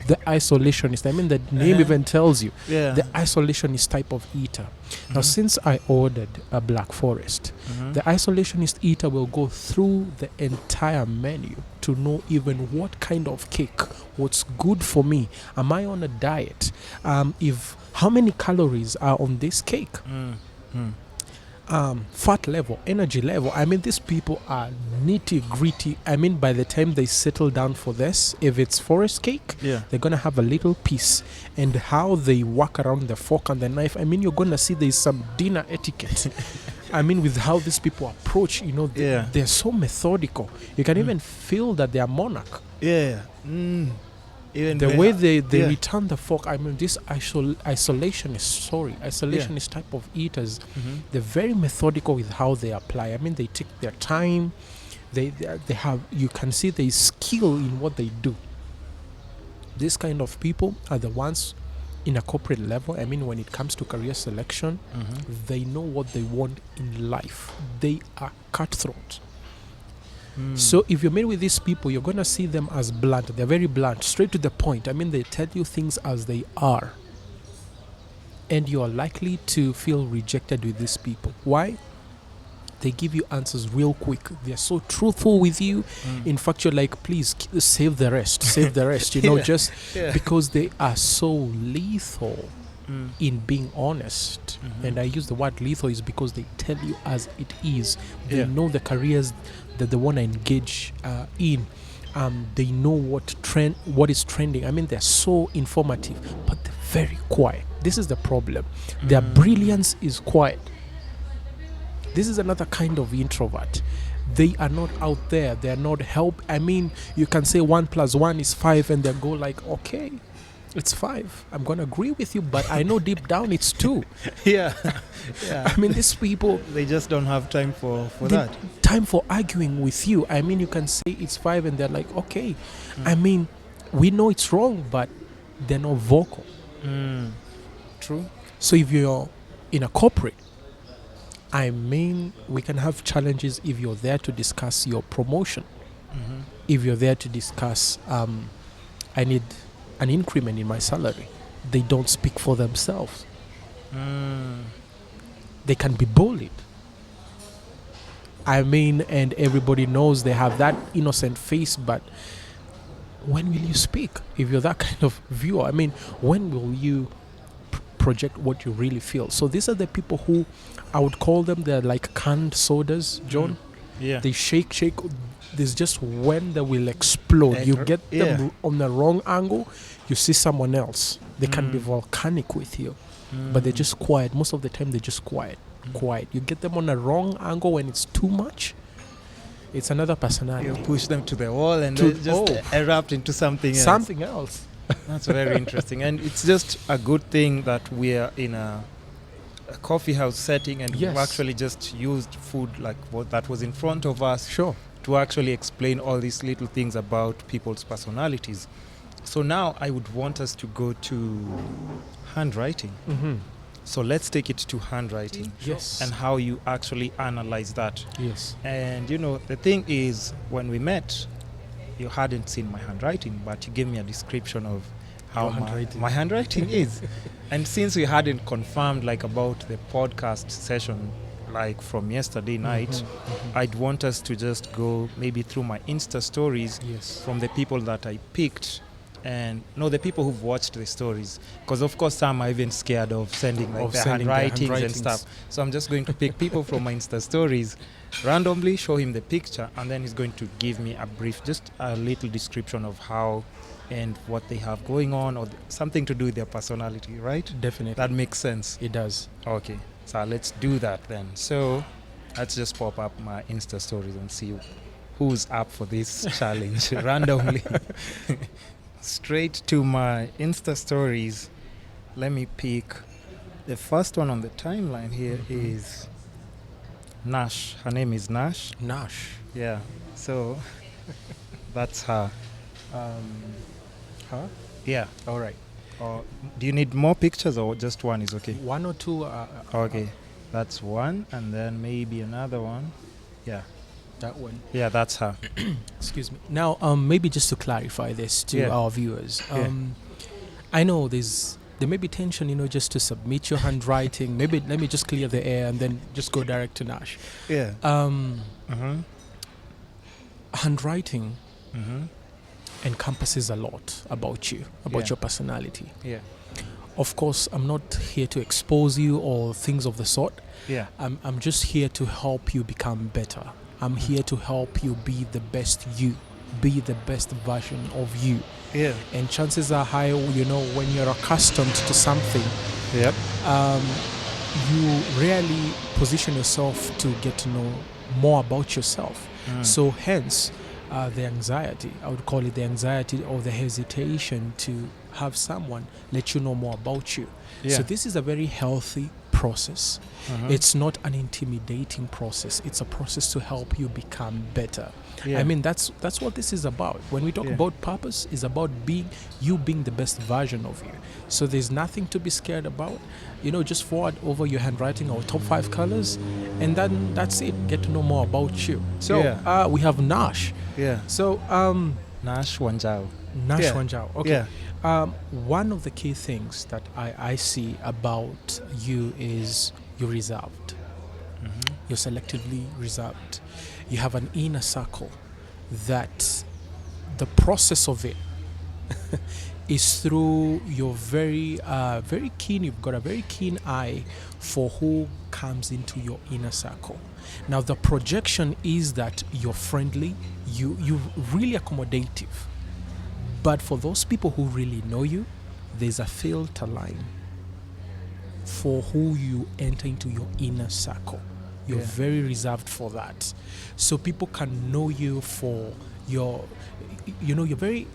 B: The isolationist. I mean, the name even tells you.
A: Yeah.
B: The isolationist type of eater. Now, since I ordered a Black Forest, the isolationist eater will go through the entire menu to know even what kind of cake, what's good for me. Am I on a diet? How many calories are on this cake? Fat level, energy level. I mean, these people are nitty gritty. I mean, by the time they settle down for this, if it's forest cake, they're gonna have a little piece. And how they walk around the fork and the knife, I mean, you're gonna see there's some dinner etiquette. I mean, with how these people approach, they're so methodical. You can even feel that they are monarch.
A: Even
B: the way they return the fork, I mean, this isolationist type of eaters, they're very methodical with how they apply. I mean, they take their time. They have, you can see they skill in what they do. This kind of people are the ones in a corporate level. I mean, when it comes to career selection, they know what they want in life. They are cutthroat. So if you're made with these people, you're going to see them as blunt. They're very blunt, straight to the point. I mean, they tell you things as they are. And you are likely to feel rejected with these people. Why? They give you answers real quick. They're so truthful with you. In fact, you're like, please save the rest. Save the rest. Just because they are so lethal in being honest. And I use the word lethal is because they tell you as it is. They know the careers that they want to engage in. They know what is trending. I mean, they're so informative, but they're very quiet. This is the problem. Their brilliance is quiet. This is another kind of introvert. They are not out there. They are not help. I mean, you can say 1 + 1 is 5, and they go like, okay, it's 5. I'm going to agree with you, but I know deep down it's 2. I mean, these people,
A: they just don't have time for that.
B: Time for arguing with you. I mean, you can say it's 5 and they're like, okay. I mean, we know it's wrong, but they're not vocal.
A: True.
B: So if you're in a corporate, I mean, we can have challenges if you're there to discuss your promotion. If you're there to discuss, I need an increment in my salary. They don't speak for themselves. They can be bullied. I mean, and everybody knows they have that innocent face, but when will you speak? If you're that kind of viewer, I mean, when will you project what you really feel? So these are the people who, I would call them, they're like canned sodas, John. They shake. There's just when they will explode. You get them on the wrong angle, you see someone else. They can be volcanic with you, but they're just quiet. Most of the time, they're just quiet. You get them on a wrong angle when it's too much. It's another personality.
A: You push them to the wall and they just erupt into something else. That's very interesting. And it's just a good thing that we are in a coffee house setting and we've actually just used food like what that was in front of us to actually explain all these little things about people's personalities. So now I would want us to go to handwriting. So let's take it to handwriting. And how you actually analyze that. And the thing is, when we met, you hadn't seen my handwriting, but you gave me a description of how my handwriting is. And since we hadn't confirmed like about the podcast session like from yesterday night, I'd want us to just go maybe through my Insta stories from the people that I picked. And the people who've watched the stories, because of course some are even scared of sending like their handwritings and stuff. So I'm just going to pick people from my Insta stories, randomly show him the picture, and then he's going to give me a brief, just a little description of how and what they have going on, or something to do with their personality, right?
B: Definitely.
A: That makes sense.
B: It does.
A: Okay, so let's do that then. So let's just pop up my Insta stories and see who's up for this challenge randomly. Straight to my Insta stories. Let me pick the first one on the timeline here is Nash. Her name is Nash. Yeah. So that's her.
B: Huh?
A: Yeah.
B: All right.
A: Do you need more pictures or just one is okay?
B: 1 or 2.
A: Okay. That's one, and then maybe another one. Yeah,
B: That one.
A: yeah, that's her.
B: Excuse me. Now, maybe just to clarify this to
A: Yeah.
B: our viewers,
A: Yeah.
B: I know there may be tension, just to submit your handwriting. Maybe let me just clear the air and then just go direct to Nash.
A: Yeah.
B: Handwriting
A: Mm-hmm.
B: encompasses a lot about you, about
A: Yeah.
B: your personality.
A: Yeah.
B: Of course, I'm not here to expose you or things of the sort.
A: Yeah.
B: I'm just here to help you become better. I'm here to help you be the best you, be the best version of you.
A: Yeah.
B: And chances are high, when you're accustomed to something,
A: Yep.
B: you rarely position yourself to get to know more about yourself. So hence, the anxiety, I would call it the anxiety or the hesitation to have someone let you know more about you.
A: Yeah.
B: So this is a very healthy process. It's not an intimidating process. It's a process to help you become better.
A: Yeah.
B: I mean, that's what this is about. When we talk
A: Yeah.
B: about purpose, it's about being the best version of you. So there's nothing to be scared about. Just forward over your handwriting our top 5 colors, and then that's it. Get to know more about you. So
A: Yeah.
B: we have Nash.
A: Yeah.
B: So
A: Nash Wanjao.
B: Nash
A: Yeah.
B: Wanjao. Okay.
A: Yeah.
B: One of the key things that I see about you is you're reserved. You're selectively reserved. You have an inner circle that the process of it is through your very keen. You've got a very keen eye for who comes into your inner circle. Now the projection is that you're friendly, you're really accommodative. But for those people who really know you, there's a filter line for who you enter into your inner circle. You're
A: Yeah.
B: very reserved for that. So people can know you for your, you're very,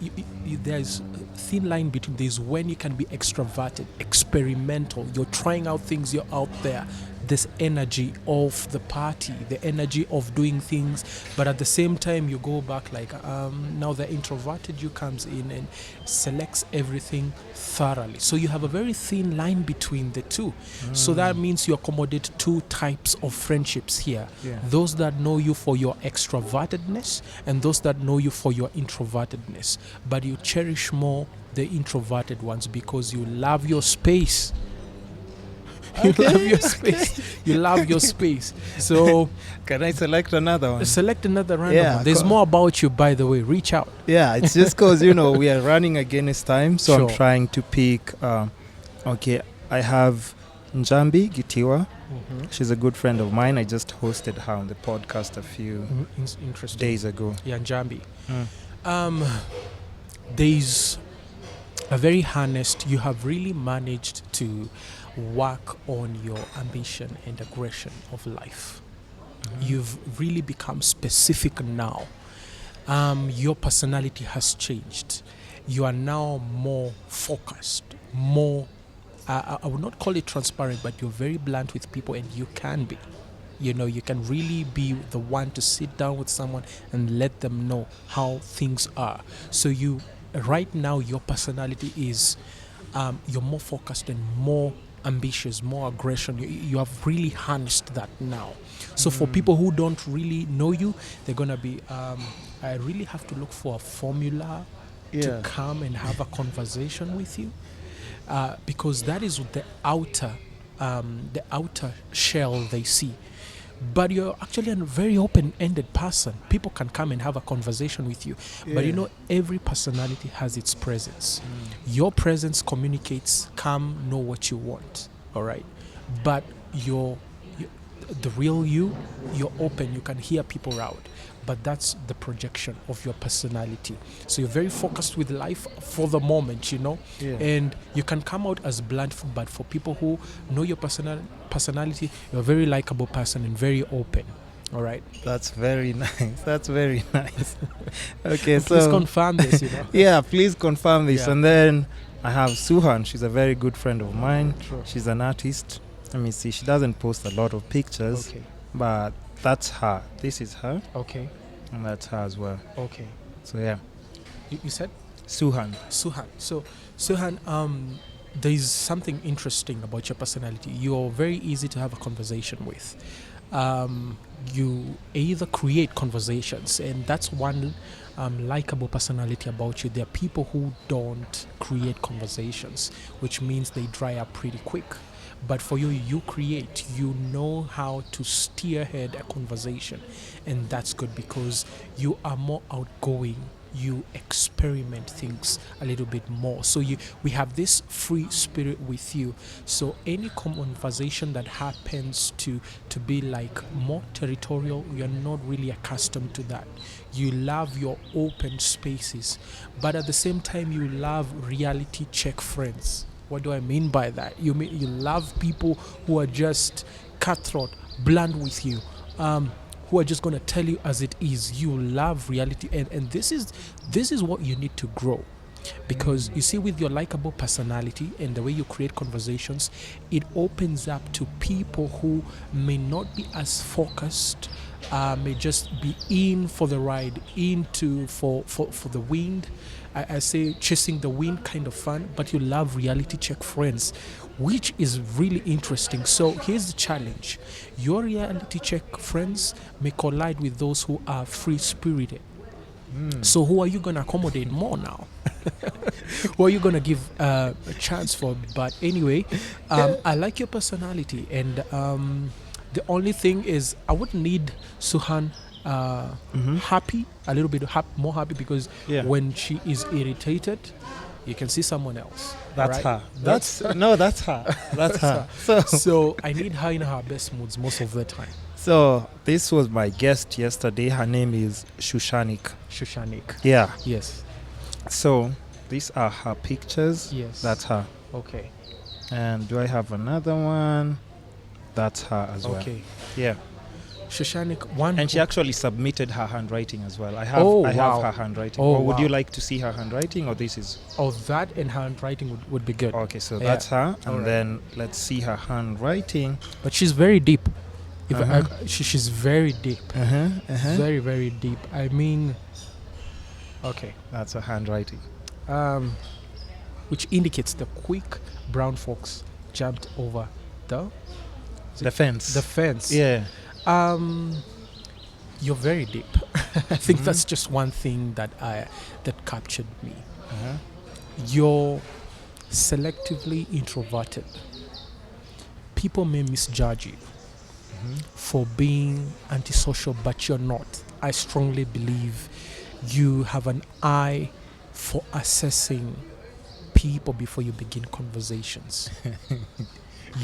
B: there's a thin line between this when you can be extroverted, experimental, you're trying out things, you're out there. This energy of the party, the energy of doing things, but at the same time you go back like now the introverted you comes in and selects everything thoroughly. So you have a very thin line between the two. So that means you accommodate two types of friendships here.
A: Yeah.
B: Those that know you for your extrovertedness and those that know you for your introvertedness. But you cherish more the introverted ones because you love your space. You love your space. You love your space. So
A: Can I select another one?
B: select another random
A: Yeah,
B: one. There's more about you, by the way. Reach out.
A: Yeah, it's just because, we are running against time. So
B: Sure.
A: I'm trying to pick. Okay, I have Njambi Gitiwa. She's a good friend of mine. I just hosted her on the podcast a few
B: Interesting.
A: days ago.
B: Yeah, Njambi. There's a very honest, you have really managed to work on your ambition and aggression of life. You've really become specific now. Your personality has changed. You are now more focused, more, I would not call it transparent, but you're very blunt with people, and you can be. You can really be the one to sit down with someone and let them know how things are. So right now, your personality is, you're more focused and more ambitious, more aggression. You have really harnessed that now. So for people who don't really know you, they're going to be, I really have to look for a formula to come and have a conversation with you, because that is the outer shell they see. But you're actually a very open-ended person. People can come and have a conversation with you. But every personality has its presence. Your presence communicates, come, know what you want. All right? But the real you're open. You can hear people out. But that's the projection of your personality. So you're very focused with life for the moment, and you can come out as blunt, but for people who know your personality, you're a very likable person and very open. All right.
A: That's very nice. That's very nice. Okay, so
B: Please confirm this,
A: yeah, please confirm this.
B: Yeah.
A: And then I have Suhan. She's a very good friend of mine.
B: Sure.
A: She's an artist. Let me see. She doesn't post a lot of pictures,
B: Okay.
A: but that's her. This is her,
B: Okay.
A: and that's her as well.
B: Okay.
A: So yeah,
B: You said
A: Suhan.
B: Suhan. So Suhan, there's something interesting about your personality. You're very easy to have a conversation with. You either create conversations, and that's one likable personality about you. There are people who don't create conversations, which means they dry up pretty quick. But for you, you create, you know how to steerhead a conversation, and that's good because you are more outgoing. You experiment things a little bit more. So we have this free spirit with you. So any conversation that happens to be like more territorial, you're not really accustomed to that. You love your open spaces, but at the same time, you love reality check friends. What do I mean by that? You love people who are just cutthroat, blunt with you, who are just going to tell you as it is. You love reality, and this is what you need to grow, because you see, with your likable personality and the way you create conversations, it opens up to people who may not be as focused, may just be in for the ride, into for the wind. I say chasing the wind kind of fun, but you love reality check friends, which is really interesting. So here's the challenge. Your reality check friends may collide with those who are free spirited. So who are you going to accommodate more now? Who are you going to give a chance for? But anyway, I like your personality, and the only thing is I would need Suhan happy, a little bit more happy, because when she is irritated, you can see someone else.
A: That's
B: right?
A: her. That's her. That's her.
B: So I need her in her best moods most of the time.
A: So this was my guest yesterday. Her name is Shushanik. Yeah.
B: Yes.
A: So these are her pictures.
B: Yes.
A: That's her.
B: Okay.
A: And do I have another one? That's her as well.
B: Okay.
A: Yeah.
B: Shushanik, one.
A: And she actually submitted her handwriting as well. I have her handwriting.
B: Oh,
A: or would you like to see her handwriting, or this is?
B: Oh, that and her handwriting would be good.
A: Okay, so that's her, and then let's see her handwriting.
B: But she's very deep. She's very deep. Very, very deep. I mean, okay.
A: That's her handwriting.
B: Which indicates the quick brown fox jumped over the
A: fence.
B: The fence.
A: Yeah.
B: You're very deep. I think that's just one thing that captured me. You're selectively introverted. People may misjudge you for being antisocial, but you're not. I strongly believe you have an eye for assessing people before you begin conversations.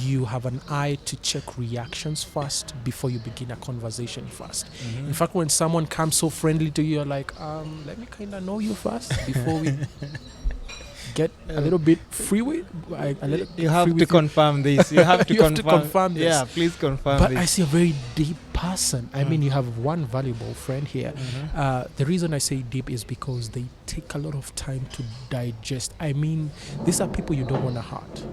B: You have an eye to check reactions first before you begin a conversation first. In fact, when someone comes so friendly to you, you're like, let me kind of know you first before we get a little bit free with.
A: You have to confirm this. You have to confirm this. Yeah, please confirm
B: but
A: this.
B: I see a very deep person. I mean, you have one valuable friend here. The reason I say deep is because they take a lot of time to digest. I mean, these are people you don't want to hurt.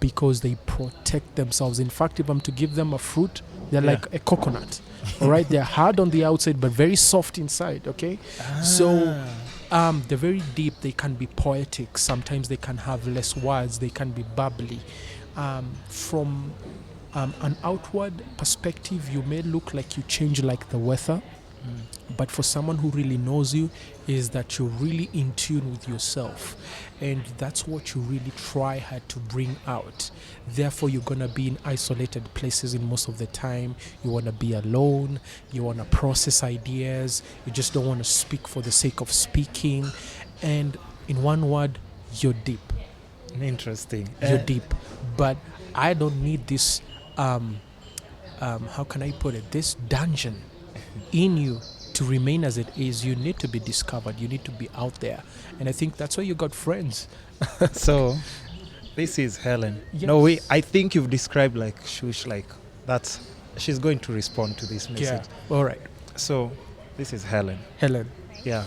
B: Because they protect themselves. In fact, if I'm to give them a fruit, they're like a coconut. All right, they're hard on the outside but very soft inside. Okay, so they're very deep. They can be poetic. Sometimes they can have less words. They can be bubbly. From an outward perspective, you may look like you change like the weather. But for someone who really knows you, is that you're really in tune with yourself, and that's what you really try hard to bring out. Therefore, you're gonna be in isolated places in most of the time. You want to be alone. You want to process ideas. You just don't want to speak for the sake of speaking. And in one word, you're deep.
A: Interesting.
B: You're deep. But I don't need this. How can I put it? This dungeon in you to remain as it is. You need to be discovered. You need to be out there, and I think that's why you got friends.
A: So this is Helen.
B: Yes.
A: No, I think you've described like Shush, like that's she's going to respond to this message.
B: Yeah. All right.
A: So this is Helen. Yeah.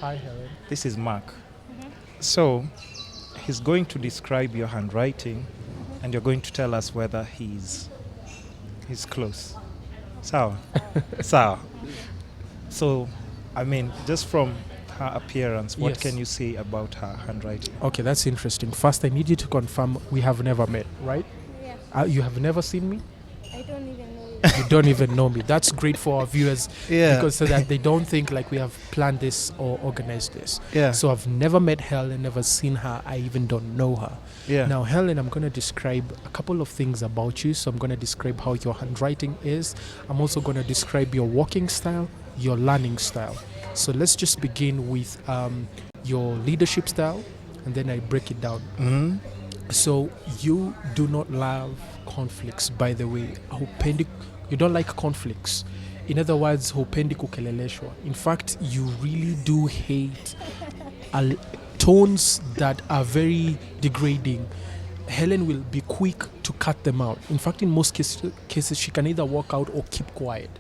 B: Hi, Helen.
A: This is Mark. So he's going to describe your handwriting, and you're going to tell us whether he's close. Sawa. So I mean, just from her appearance, what
B: Yes.
A: can you say about her handwriting?
B: Okay, that's interesting. First, I need you to confirm we have never met, right?
C: Yeah,
B: You have never seen me?
C: I don't even know you.
B: You don't even know me. That's great for our viewers
A: Yeah.
B: because so that they don't think like we have planned this or organized this.
A: Yeah.
B: So I've never met Helen, never seen her. I even don't know her.
A: Yeah.
B: Now, Helen, I'm going to describe a couple of things about you. So I'm going to describe how your handwriting is. I'm also going to describe your walking style, your learning style. So let's just begin with your leadership style, and then I break it down.
A: Mhm.
B: So you do not love conflicts, by the way. You don't like conflicts. In other words, hupendi kukeleleshwa. In fact, you really do hate tones that are very degrading. Helen will be quick to cut them out. In fact, in most cases, she can either walk out or keep quiet.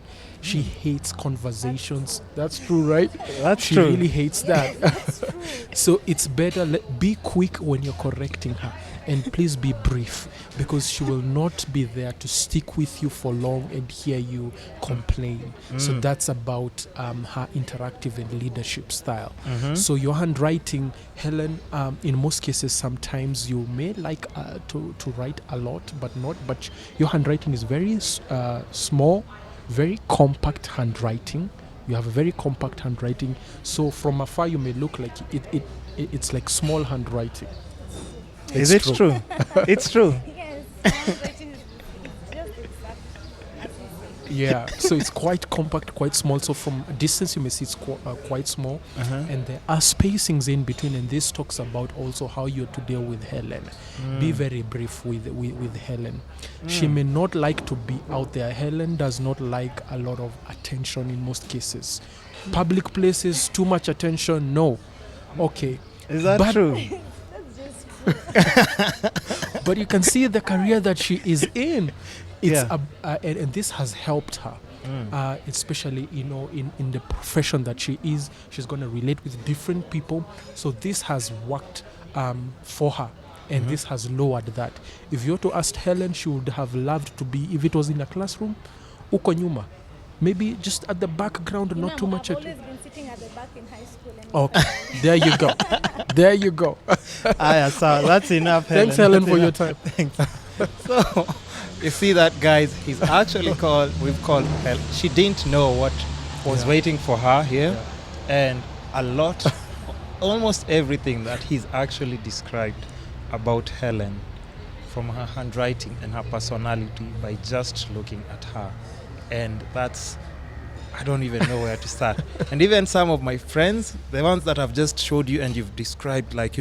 B: She hates conversations. That's true, right?
A: That's
B: She
A: true.
B: really hates that.
C: That's true.
B: So it's better be quick when you're correcting her, and please be brief, because she will not be there to stick with you for long and hear you complain. So that's about her interactive and leadership style.
A: Mhm.
B: So your handwriting, Helen, in most cases, sometimes you may like to write a lot, but your handwriting is very small, very compact handwriting. You have a very compact handwriting. So from afar, you may look like it's like small handwriting.
A: Is
B: It's
A: it true? It's true.
C: Yes, handwriting is just exact as you say.
B: Yeah. So it's quite compact, quite small. So from a distance, you may see it's quite small.
A: Uh-huh.
B: And there are spacings in between. And this talks about also how you're to deal with Helen. Be very brief with Helen. She may not like to be out there. Helen does not like a lot of attention in most cases. Public places, too much attention, no. Okay.
A: Is that
B: But-
A: true?
C: That's just true.
B: But you can see the career that she is in. It's
A: Yeah.
B: and this has helped her. Especially in the profession that she is. She's going to relate with different people, so this has worked for her, and this has lowered that. If you were to ask Helen, she would have loved to be, if it was in a classroom, uko nyuma, maybe just at the background, not too much
C: I've
B: at.
C: always been sitting at the back in high school. And
B: Okay, there you go. There you go.
A: So that's enough, Helen.
B: Thanks, Helen,
A: That's
B: for your
A: enough.
B: time.
A: So, you see that, guys, he's actually we've called Helen. She didn't know what was
B: Yeah.
A: waiting for her here. And a lot, almost everything that he's actually described about Helen, from her handwriting and her personality, by just looking at her. And that's, I don't even know where to start. And even some of my friends, the ones that I've just showed you and you've described, like,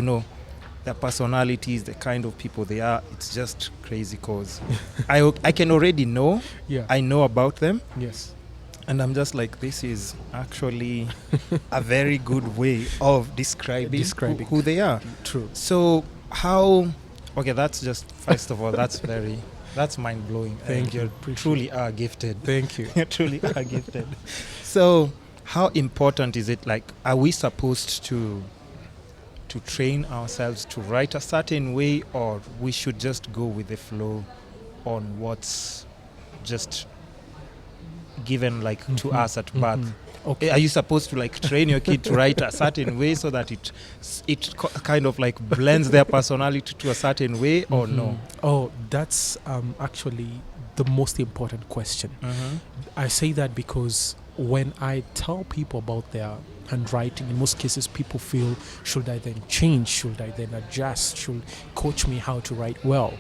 A: their personalities, the kind of people they are, it's just crazy, because I can already know,
B: Yeah.
A: I know about them,
B: Yes.
A: and I'm just like, this is actually a very good way of describing who they are.
B: True.
A: So okay, that's just, first of all, that's mind-blowing.
B: Thank
A: And
B: you.
A: you
B: Appreciate
A: truly are gifted.
B: Thank you.
A: You truly are gifted. So how important is it, like, are we supposed to train ourselves to write a certain way, or we should just go with the flow on what's just given, like, to us at birth?
B: Okay.
A: Are you supposed to, like, train your kid to write a certain way so that it kind of like blends their personality to a certain way, or no?
B: Oh, that's actually the most important question. I say that because when I tell people about their handwriting, in most cases people feel, should I then change? Should I then adjust? Should coach me how to write well?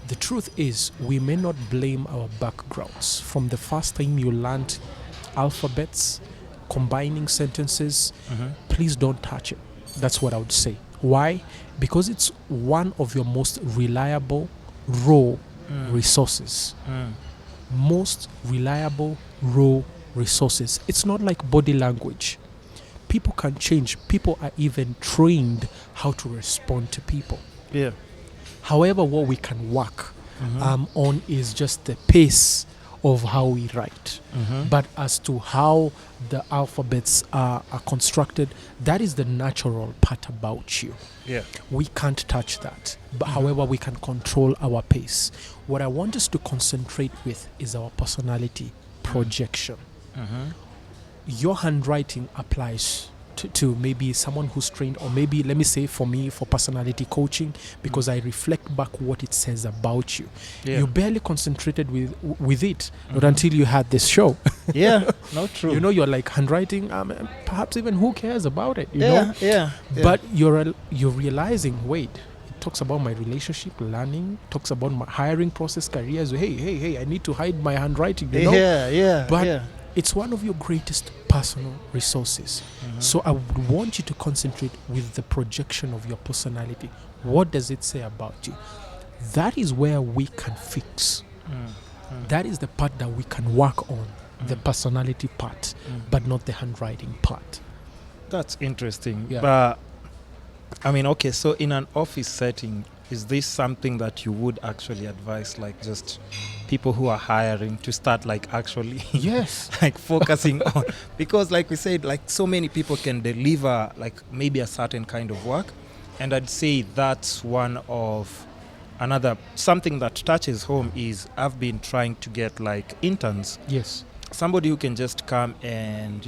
B: The truth is, we may not blame our backgrounds. From the first time you learned alphabets, combining sentences, please don't touch it. That's what I would say. Why? Because it's one of your most reliable raw resources. Most reliable raw resources. It's not like body language. People can change. People are even trained how to respond to people.
A: Yeah.
B: However, what we can work on is just the pace of how we write. But as to how the alphabets are constructed, that is the natural part about you.
A: Yeah.
B: We can't touch that. But however, we can control our pace. What I want us to concentrate with is our personality projection. Your handwriting applies to maybe someone who's trained, or maybe let me say for me, for personality coaching, because I reflect back what it says about you.
A: Yeah.
B: You barely concentrated with it, not until you had this show.
A: Yeah, not true.
B: You know, you're like handwriting, perhaps even who cares about it, you
A: yeah,
B: know?
A: yeah, yeah.
B: But you're realizing, wait, it talks about my relationship, learning, talks about my hiring process, careers. Hey, I need to hide my handwriting, you know?
A: yeah,
B: But
A: yeah.
B: it's one of your greatest personal resources. So I would want you to concentrate with the projection of your personality. What does it say about you? That is where we can fix. That is the part that we can work on, the personality part, but not the handwriting part.
A: That's interesting.
B: Yeah.
A: But I mean, okay, so in an office setting, is this something that you would actually advise, like just people who are hiring to start like actually
B: Yes.
A: like focusing on, because like we said, like so many people can deliver like maybe a certain kind of work, and I'd say that's one of another something that touches home is I've been trying to get like interns,
B: Yes.
A: somebody who can just come and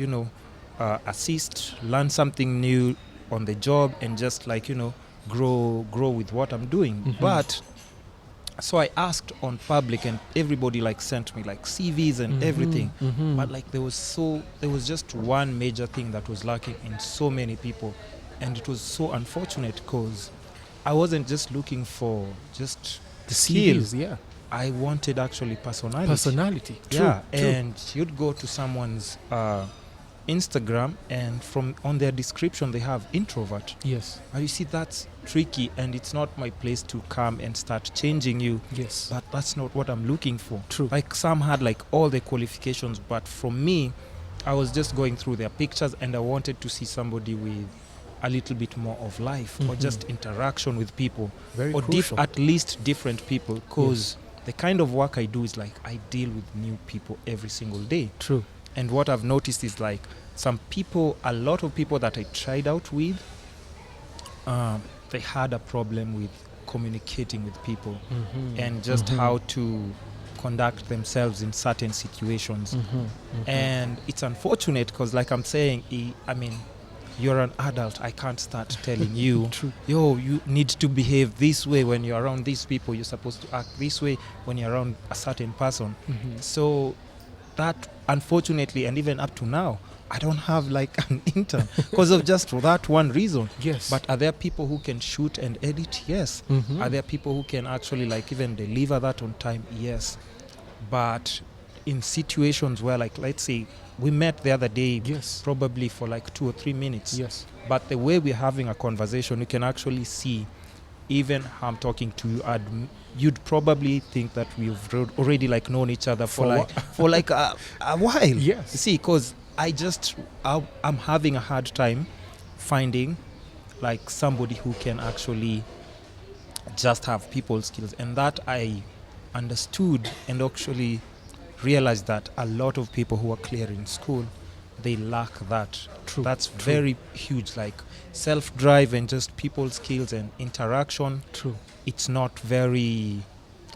A: assist, learn something new on the job, and just like grow with what I'm doing. But so I asked on public, and everybody like sent me like CVs and everything, but like there was just one major thing that was lacking in so many people, and it was so unfortunate because I wasn't just looking for just
B: The
A: skills.
B: CVs, yeah.
A: I wanted actually personality.
B: Personality. True,
A: Yeah,
B: true.
A: and you'd go to someone's Instagram, and from on their description they have introvert.
B: Yes.
A: And you see, that's tricky, and it's not my place to come and start changing you.
B: Yes.
A: But that's not what I'm looking for.
B: True.
A: Like some had like all the qualifications, but for me, I was just going through their pictures, and I wanted to see somebody with a little bit more of life, or just interaction with people,
B: Very
A: or
B: crucial.
A: at least different people, because the kind of work I do is like I deal with new people every single day.
B: True.
A: And what I've noticed is like a lot of people that I tried out with, they had a problem with communicating with people and just how to conduct themselves in certain situations. And it's unfortunate because, like I'm saying, I mean, you're an adult. I can't start telling you,
B: True.
A: you need to behave this way when you're around these people. You're supposed to act this way when you're around a certain person. So that, unfortunately, and even up to now, I don't have like an intern because of just that one reason.
B: Yes.
A: But are there people who can shoot and edit? Yes. Are there people who can actually like even deliver that on time? Yes. But in situations where, like, let's say we met the other day,
B: Yes.
A: probably for like 2 or 3 minutes.
B: Yes.
A: But the way we're having a conversation, you can actually see, even how I'm talking to you, you'd probably think that we've already like known each other for like a while.
B: Yes.
A: You see, because I'm having a hard time finding like somebody who can actually just have people skills, and that I understood and actually realized that a lot of people who are clearing school, they lack that.
B: True.
A: That's
B: True.
A: very huge, like self-drive and just people skills and interaction.
B: True.
A: It's not very,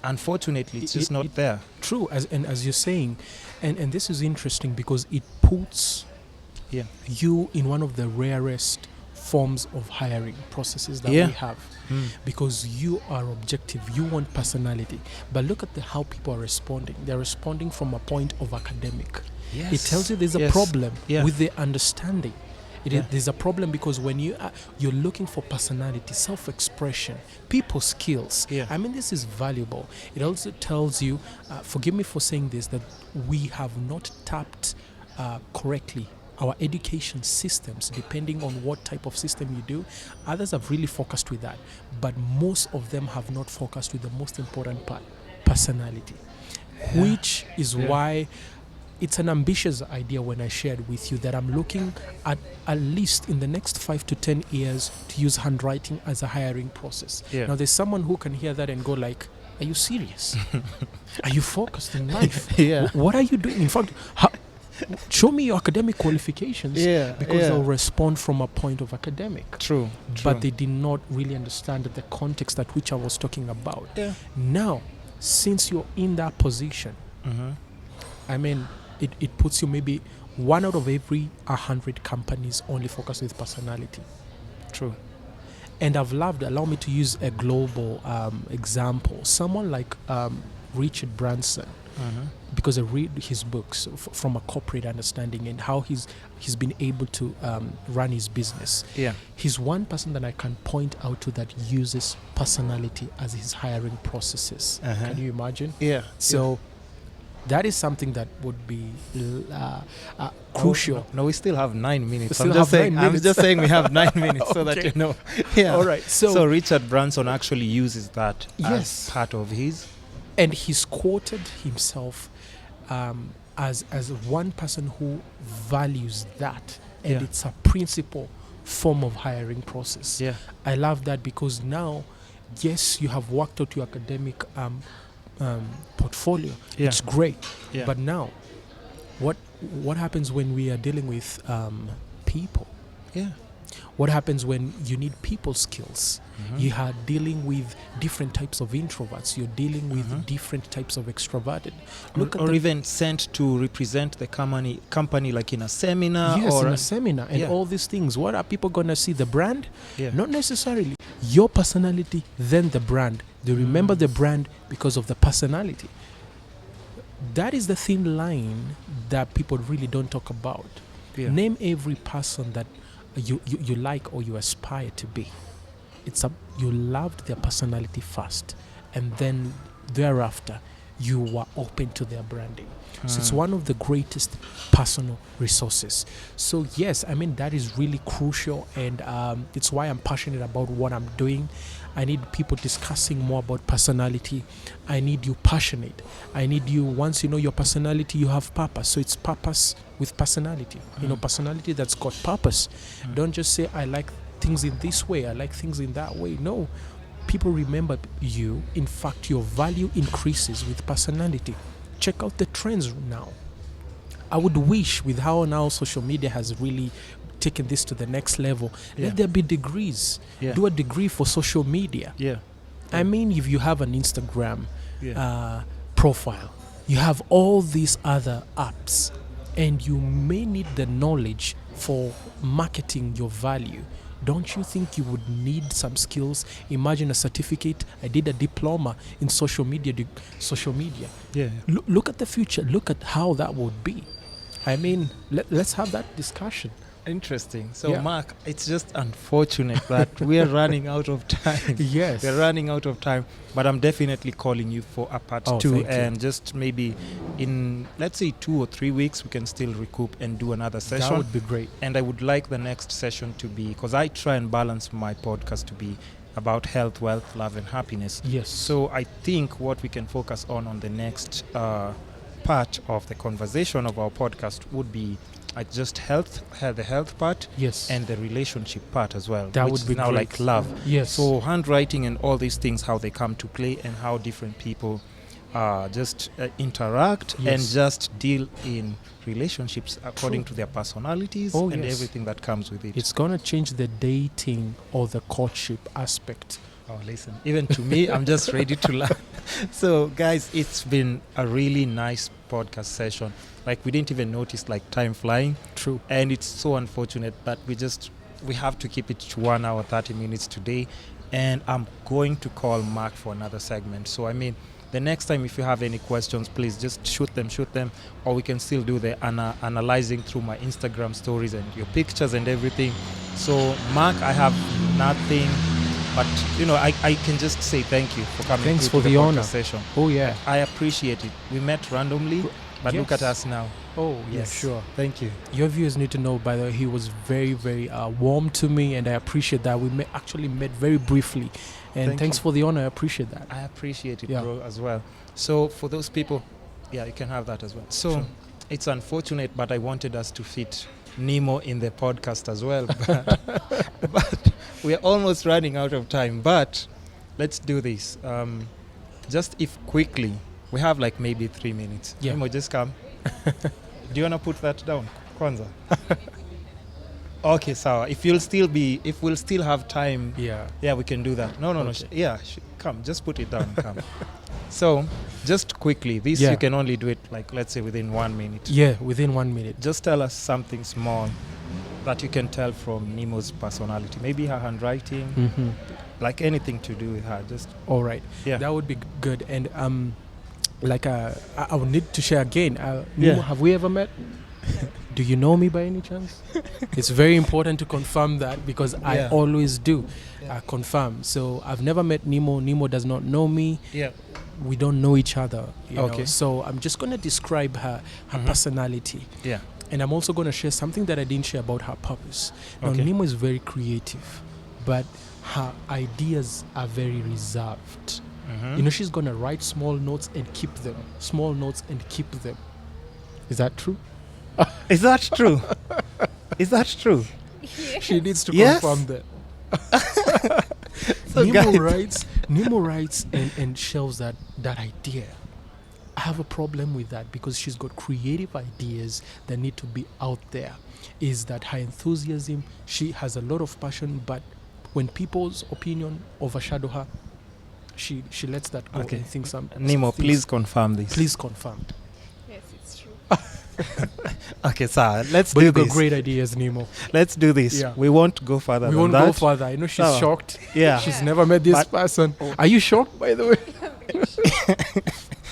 A: unfortunately, it's just not there.
B: True. As you're saying, and this is interesting because it puts
A: Yeah.
B: you in one of the rarest forms of hiring processes that
A: Yeah.
B: we have, because you are objective, you want personality, but look at how people are responding. They're responding from a point of academic.
A: Yes.
B: It tells you there's a
A: Yes.
B: problem
A: Yeah.
B: with the understanding.
A: Yeah.
B: There's a problem because when you're looking for personality, self-expression, people skills.
A: Yeah.
B: I mean, this is valuable. It also tells you, forgive me for saying this, that we have not tapped correctly our education systems, depending on what type of system you do. Others have really focused with that, but most of them have not focused with the most important part, personality, which is why it's an ambitious idea when I shared with you that I'm looking at least in the next 5 to 10 years to use handwriting as a hiring process.
A: Yeah.
B: Now, there's someone who can hear that and go like, are you serious? Are you focused in life?
A: Yeah.
B: What are you doing? In fact, show me your academic qualifications, because they'll respond from a point of academic.
A: True.
B: But they did not really understand the context at which I was talking about.
A: Yeah.
B: Now, since you're in that position, I mean, it puts you maybe 1 out of every 100 companies only focus with personality.
A: True.
B: And I've loved, allow me to use a global example. Someone like Richard Branson, because I read his books from a corporate understanding and how he's been able to run his business.
A: Yeah.
B: He's one person that I can point out to that uses personality as his hiring processes. Can you imagine?
A: Yeah.
B: So that is something that would be crucial.
A: No, we still have 9 minutes.
B: Still
A: I'm just
B: have
A: saying.
B: 9
A: I'm
B: minutes.
A: just saying we have 9 minutes so that
B: Okay.
A: you know. Yeah.
B: All right.
A: So Richard Branson actually uses that
B: Yes.
A: as part of his.
B: And he's quoted himself as one person who values that, and
A: Yeah.
B: it's a principal form of hiring process.
A: Yeah.
B: I love that because now, yes, you have worked out your academic portfolio.
A: Yeah.
B: It's great,
A: Yeah.
B: but now, what happens when we are dealing with people?
A: Yeah.
B: What happens when you need people skills? You are dealing with different types of introverts. You're dealing with different types of extroverted.
A: Or even sent to represent the company like in a seminar.
B: Yes,
A: or
B: in a seminar and
A: yeah.
B: all these things. What are people going to see? The brand?
A: Yeah.
B: Not necessarily. Your personality, then the brand. They remember the brand because of the personality. That is the thin line that people really don't talk about.
A: Yeah.
B: Name every person that you like or you aspire to be. You loved their personality first, and then thereafter you were open to their branding. So it's one of the greatest personal resources. So yes, I mean that is really crucial, and it's why I'm passionate about what I'm doing. I need people discussing more about personality. I need you passionate. I need you, once you know your personality, you have purpose. So it's purpose with personality. You know, personality that's got purpose. Don't just say, I like things in this way, I like things in that way. No. People remember you. In fact, your value increases with personality. Check out the trends now. I would wish, with how now social media has really taken this to the next level, let there be degrees.
A: Yeah.
B: Do a degree for social media.
A: Yeah.
B: I mean, if you have an Instagram
A: Yeah.
B: profile, you have all these other apps, and you may need the knowledge for marketing your value. Don't you think you would need some skills? Imagine a certificate. I did a diploma in social media.
A: Yeah.
B: Look at the future. Look at how that would be. I mean, let's have that discussion.
A: Interesting. So,
B: Yeah.
A: Mark, it's just unfortunate that we are running out of time.
B: Yes.
A: We're running out of time, but I'm definitely calling you for a part
B: Oh,
A: 2,
B: thank you.
A: and just maybe in, let's say, 2 or 3 weeks, we can still recoup and do another session.
B: That would be great.
A: And I would like the next session to be, because I try and balance my podcast to be about health, wealth, love, and happiness.
B: Yes.
A: So I think what we can focus on the next part of the conversation of our podcast would be just the health part,
B: Yes.
A: and the relationship part as well.
B: That
A: which
B: would
A: is
B: be
A: now
B: great.
A: like love.
B: Yes.
A: So handwriting and all these things, how they come to play, and how different people just interact and
B: Yes.
A: just deal in relationships according to their personalities
B: Oh,
A: and
B: yes.
A: everything that comes with it.
B: It's going to change the dating or the courtship aspect.
A: Oh, listen, even to me, I'm just ready to laugh. So, guys, it's been a really nice podcast session. Like, we didn't even notice, like, time flying.
B: True.
A: And it's so unfortunate, but we have to keep it to 1 hour, 30 minutes today. And I'm going to call Mark for another segment. So, I mean, the next time, if you have any questions, please just shoot them. Or we can still do the analyzing through my Instagram stories and your pictures and everything. So, Mark, I have nothing. But, I can just say thank you for coming.
B: Thanks
A: through
B: for
A: to
B: the
A: podcast
B: honor.
A: Session.
B: Oh, yeah.
A: I appreciate it. We met randomly, but look
B: Yes.
A: at us now.
B: Oh, yeah,
A: Yes.
B: sure.
A: Thank you.
B: Your viewers need to know, by the way, he was very, very warm to me, and I appreciate that. We actually met very briefly. And
A: Thank
B: thanks
A: you.
B: for the honor. I appreciate that.
A: I appreciate it,
B: Yeah.
A: bro, as well. So for those people, yeah, you can have that as well. So
B: Sure.
A: it's unfortunate, but I wanted us to fit Nemo in the podcast as well. But we're almost running out of time. But let's do this. Just if quickly, we have like maybe 3 minutes.
B: Yeah.
A: Nemo, just come. Do you want to put that down, Kwanzaa? Okay, sawa. If we'll still have time,
B: Yeah.
A: yeah, we can do that. No.
B: Okay.
A: Come, just put it down. Come. So, just quickly, this
B: Yeah.
A: you can only do it like, let's say, within 1 minute.
B: Yeah, within 1 minute.
A: Just tell us something small that you can tell from Nemo's personality. Maybe her handwriting,
B: Mm-hmm.
A: like anything to do with her. Just
B: All right.
A: yeah.
B: That would be good. And I would need to share again.
A: Yeah.
B: Nemo, have we ever met? Do you know me by any chance? It's very important to confirm that because I
A: Yeah.
B: always do
A: Yeah.
B: confirm. So I've never met Nemo. Nemo does not know me.
A: Yeah.
B: We don't know each other. You
A: Okay.
B: know? So I'm just going to describe her
A: Mhm.
B: personality.
A: Yeah.
B: And I'm also going to share something that I didn't share about her purpose. Now,
A: Okay.
B: Nemo is very creative, but her ideas are very reserved.
A: Mhm.
B: You know, she's going to write small notes and keep them. Small notes and keep them. Is that true?
A: Is that true? Is that true?
C: Yeah.
B: She needs to
A: Yes.
B: confirm that.
A: So
B: Nemo writes and shelves that idea. I have a problem with that because she's got creative ideas that need to be out there. Is that her enthusiasm? She has a lot of passion, but when people's opinion overshadow her, she lets that go
A: Okay.
B: and thinks
A: Nemo, please confirm this.
B: please confirm.
C: Yes, it's true.
A: Okay, sir. Let's
B: But
A: do
B: you got
A: this.
B: great ideas, Nemo.
A: Let's do this.
B: Yeah.
A: We won't go further
B: We
A: than
B: won't
A: that.
B: go further. I know she's
A: So,
B: shocked.
A: Yeah.
B: She's never met this
A: But-
B: person. Are you shocked, by the way?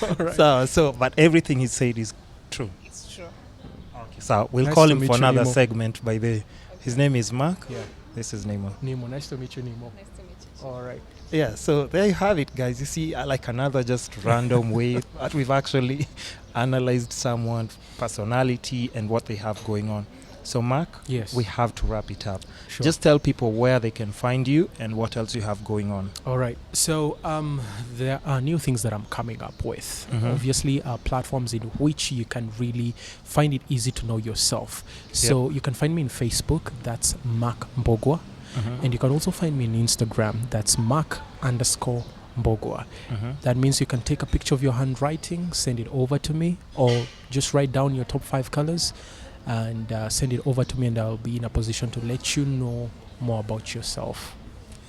B: All right.
A: So, but everything he said is true.
C: It's true.
A: Okay. So we'll
B: Nice
A: call
B: to
A: him
B: meet
A: for
B: you,
A: another
B: Nemo.
A: segment. By the way, his name is Mark.
B: Yeah.
A: This is Nemo.
B: Nemo, nice to meet you, Nemo.
C: Nice to meet you.
B: All right.
A: Yeah. So there you have it, guys. You see, like another just random way that we've actually analyzed someone's personality and what they have going on. So, Mark,
B: Yes.
A: we have to wrap it up.
B: Sure.
A: Just tell people where they can find you and what else you have going on.
B: All right. So there are new things that I'm coming up with.
A: Mhm.
B: Obviously, platforms in which you can really find it easy to know yourself. So you can find me in Facebook. That's Mark Mbugua. And you can also find me on Instagram. That's Mark_Mbugua. That means you can take a picture of your handwriting, send it over to me, or just write down your top 5 colors and send it over to me, and I'll be in a position to let you know more about yourself.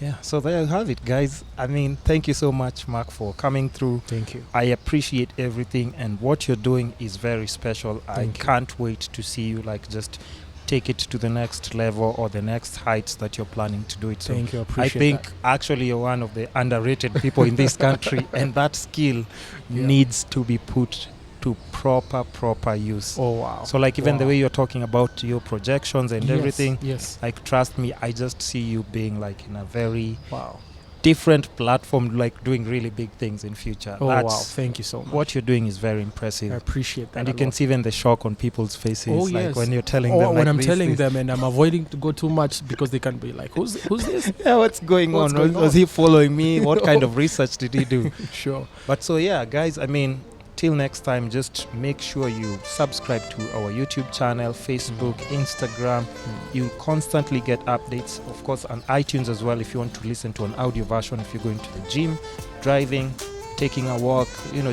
A: Yeah, so there you have it, guys. I mean, thank you so much, Mark, for coming through.
B: Thank you.
A: I appreciate everything, and what you're doing is very special.
B: Thank you.
A: Can't wait to see you, like, just take it to the next level or the next heights that you're planning to do it. So
B: Thank you. I
A: I
B: appreciate
A: think
B: that.
A: actually you're one of the underrated people in this country, and that skill
B: Yeah.
A: needs to be put to proper use.
B: Oh, wow.
A: So, like, even the
B: Wow.
A: way you're talking about your projections and everything,
B: Yes.
A: like, trust me, I just see you being like in a very
B: Wow.
A: different platform, like doing really big things in future.
B: Oh,
A: That's
B: wow. Thank you so much.
A: what you're doing is very
B: I
A: impressive.
B: appreciate that.
A: And
B: a
A: you can
B: lot.
A: see even the shock on people's faces,
B: Oh,
A: like
B: yes.
A: when you're telling
B: Or
A: them.
B: when
A: like,
B: I'm
A: this,
B: telling
A: this.
B: them and I'm avoiding to go too much because they can be like, who's this?
A: Yeah, what's going
B: What's
A: on?
B: going
A: Was
B: on?
A: he following me? What kind of research did he do?
B: Sure.
A: But so yeah, guys, I mean, till next time, just make sure you subscribe to our YouTube channel, Facebook, Instagram. You constantly get updates, of course, on iTunes as well if you want to listen to an audio version, if you're going to the gym, driving, taking a walk,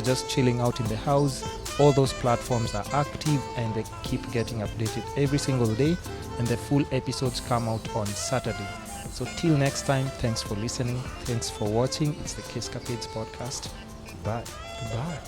A: just chilling out in the house. All those platforms are active and they keep getting updated every single day, and the full episodes come out on Saturday. So till next time, thanks for listening, thanks for watching. It's the Kiss Capades podcast. Goodbye.
B: Goodbye.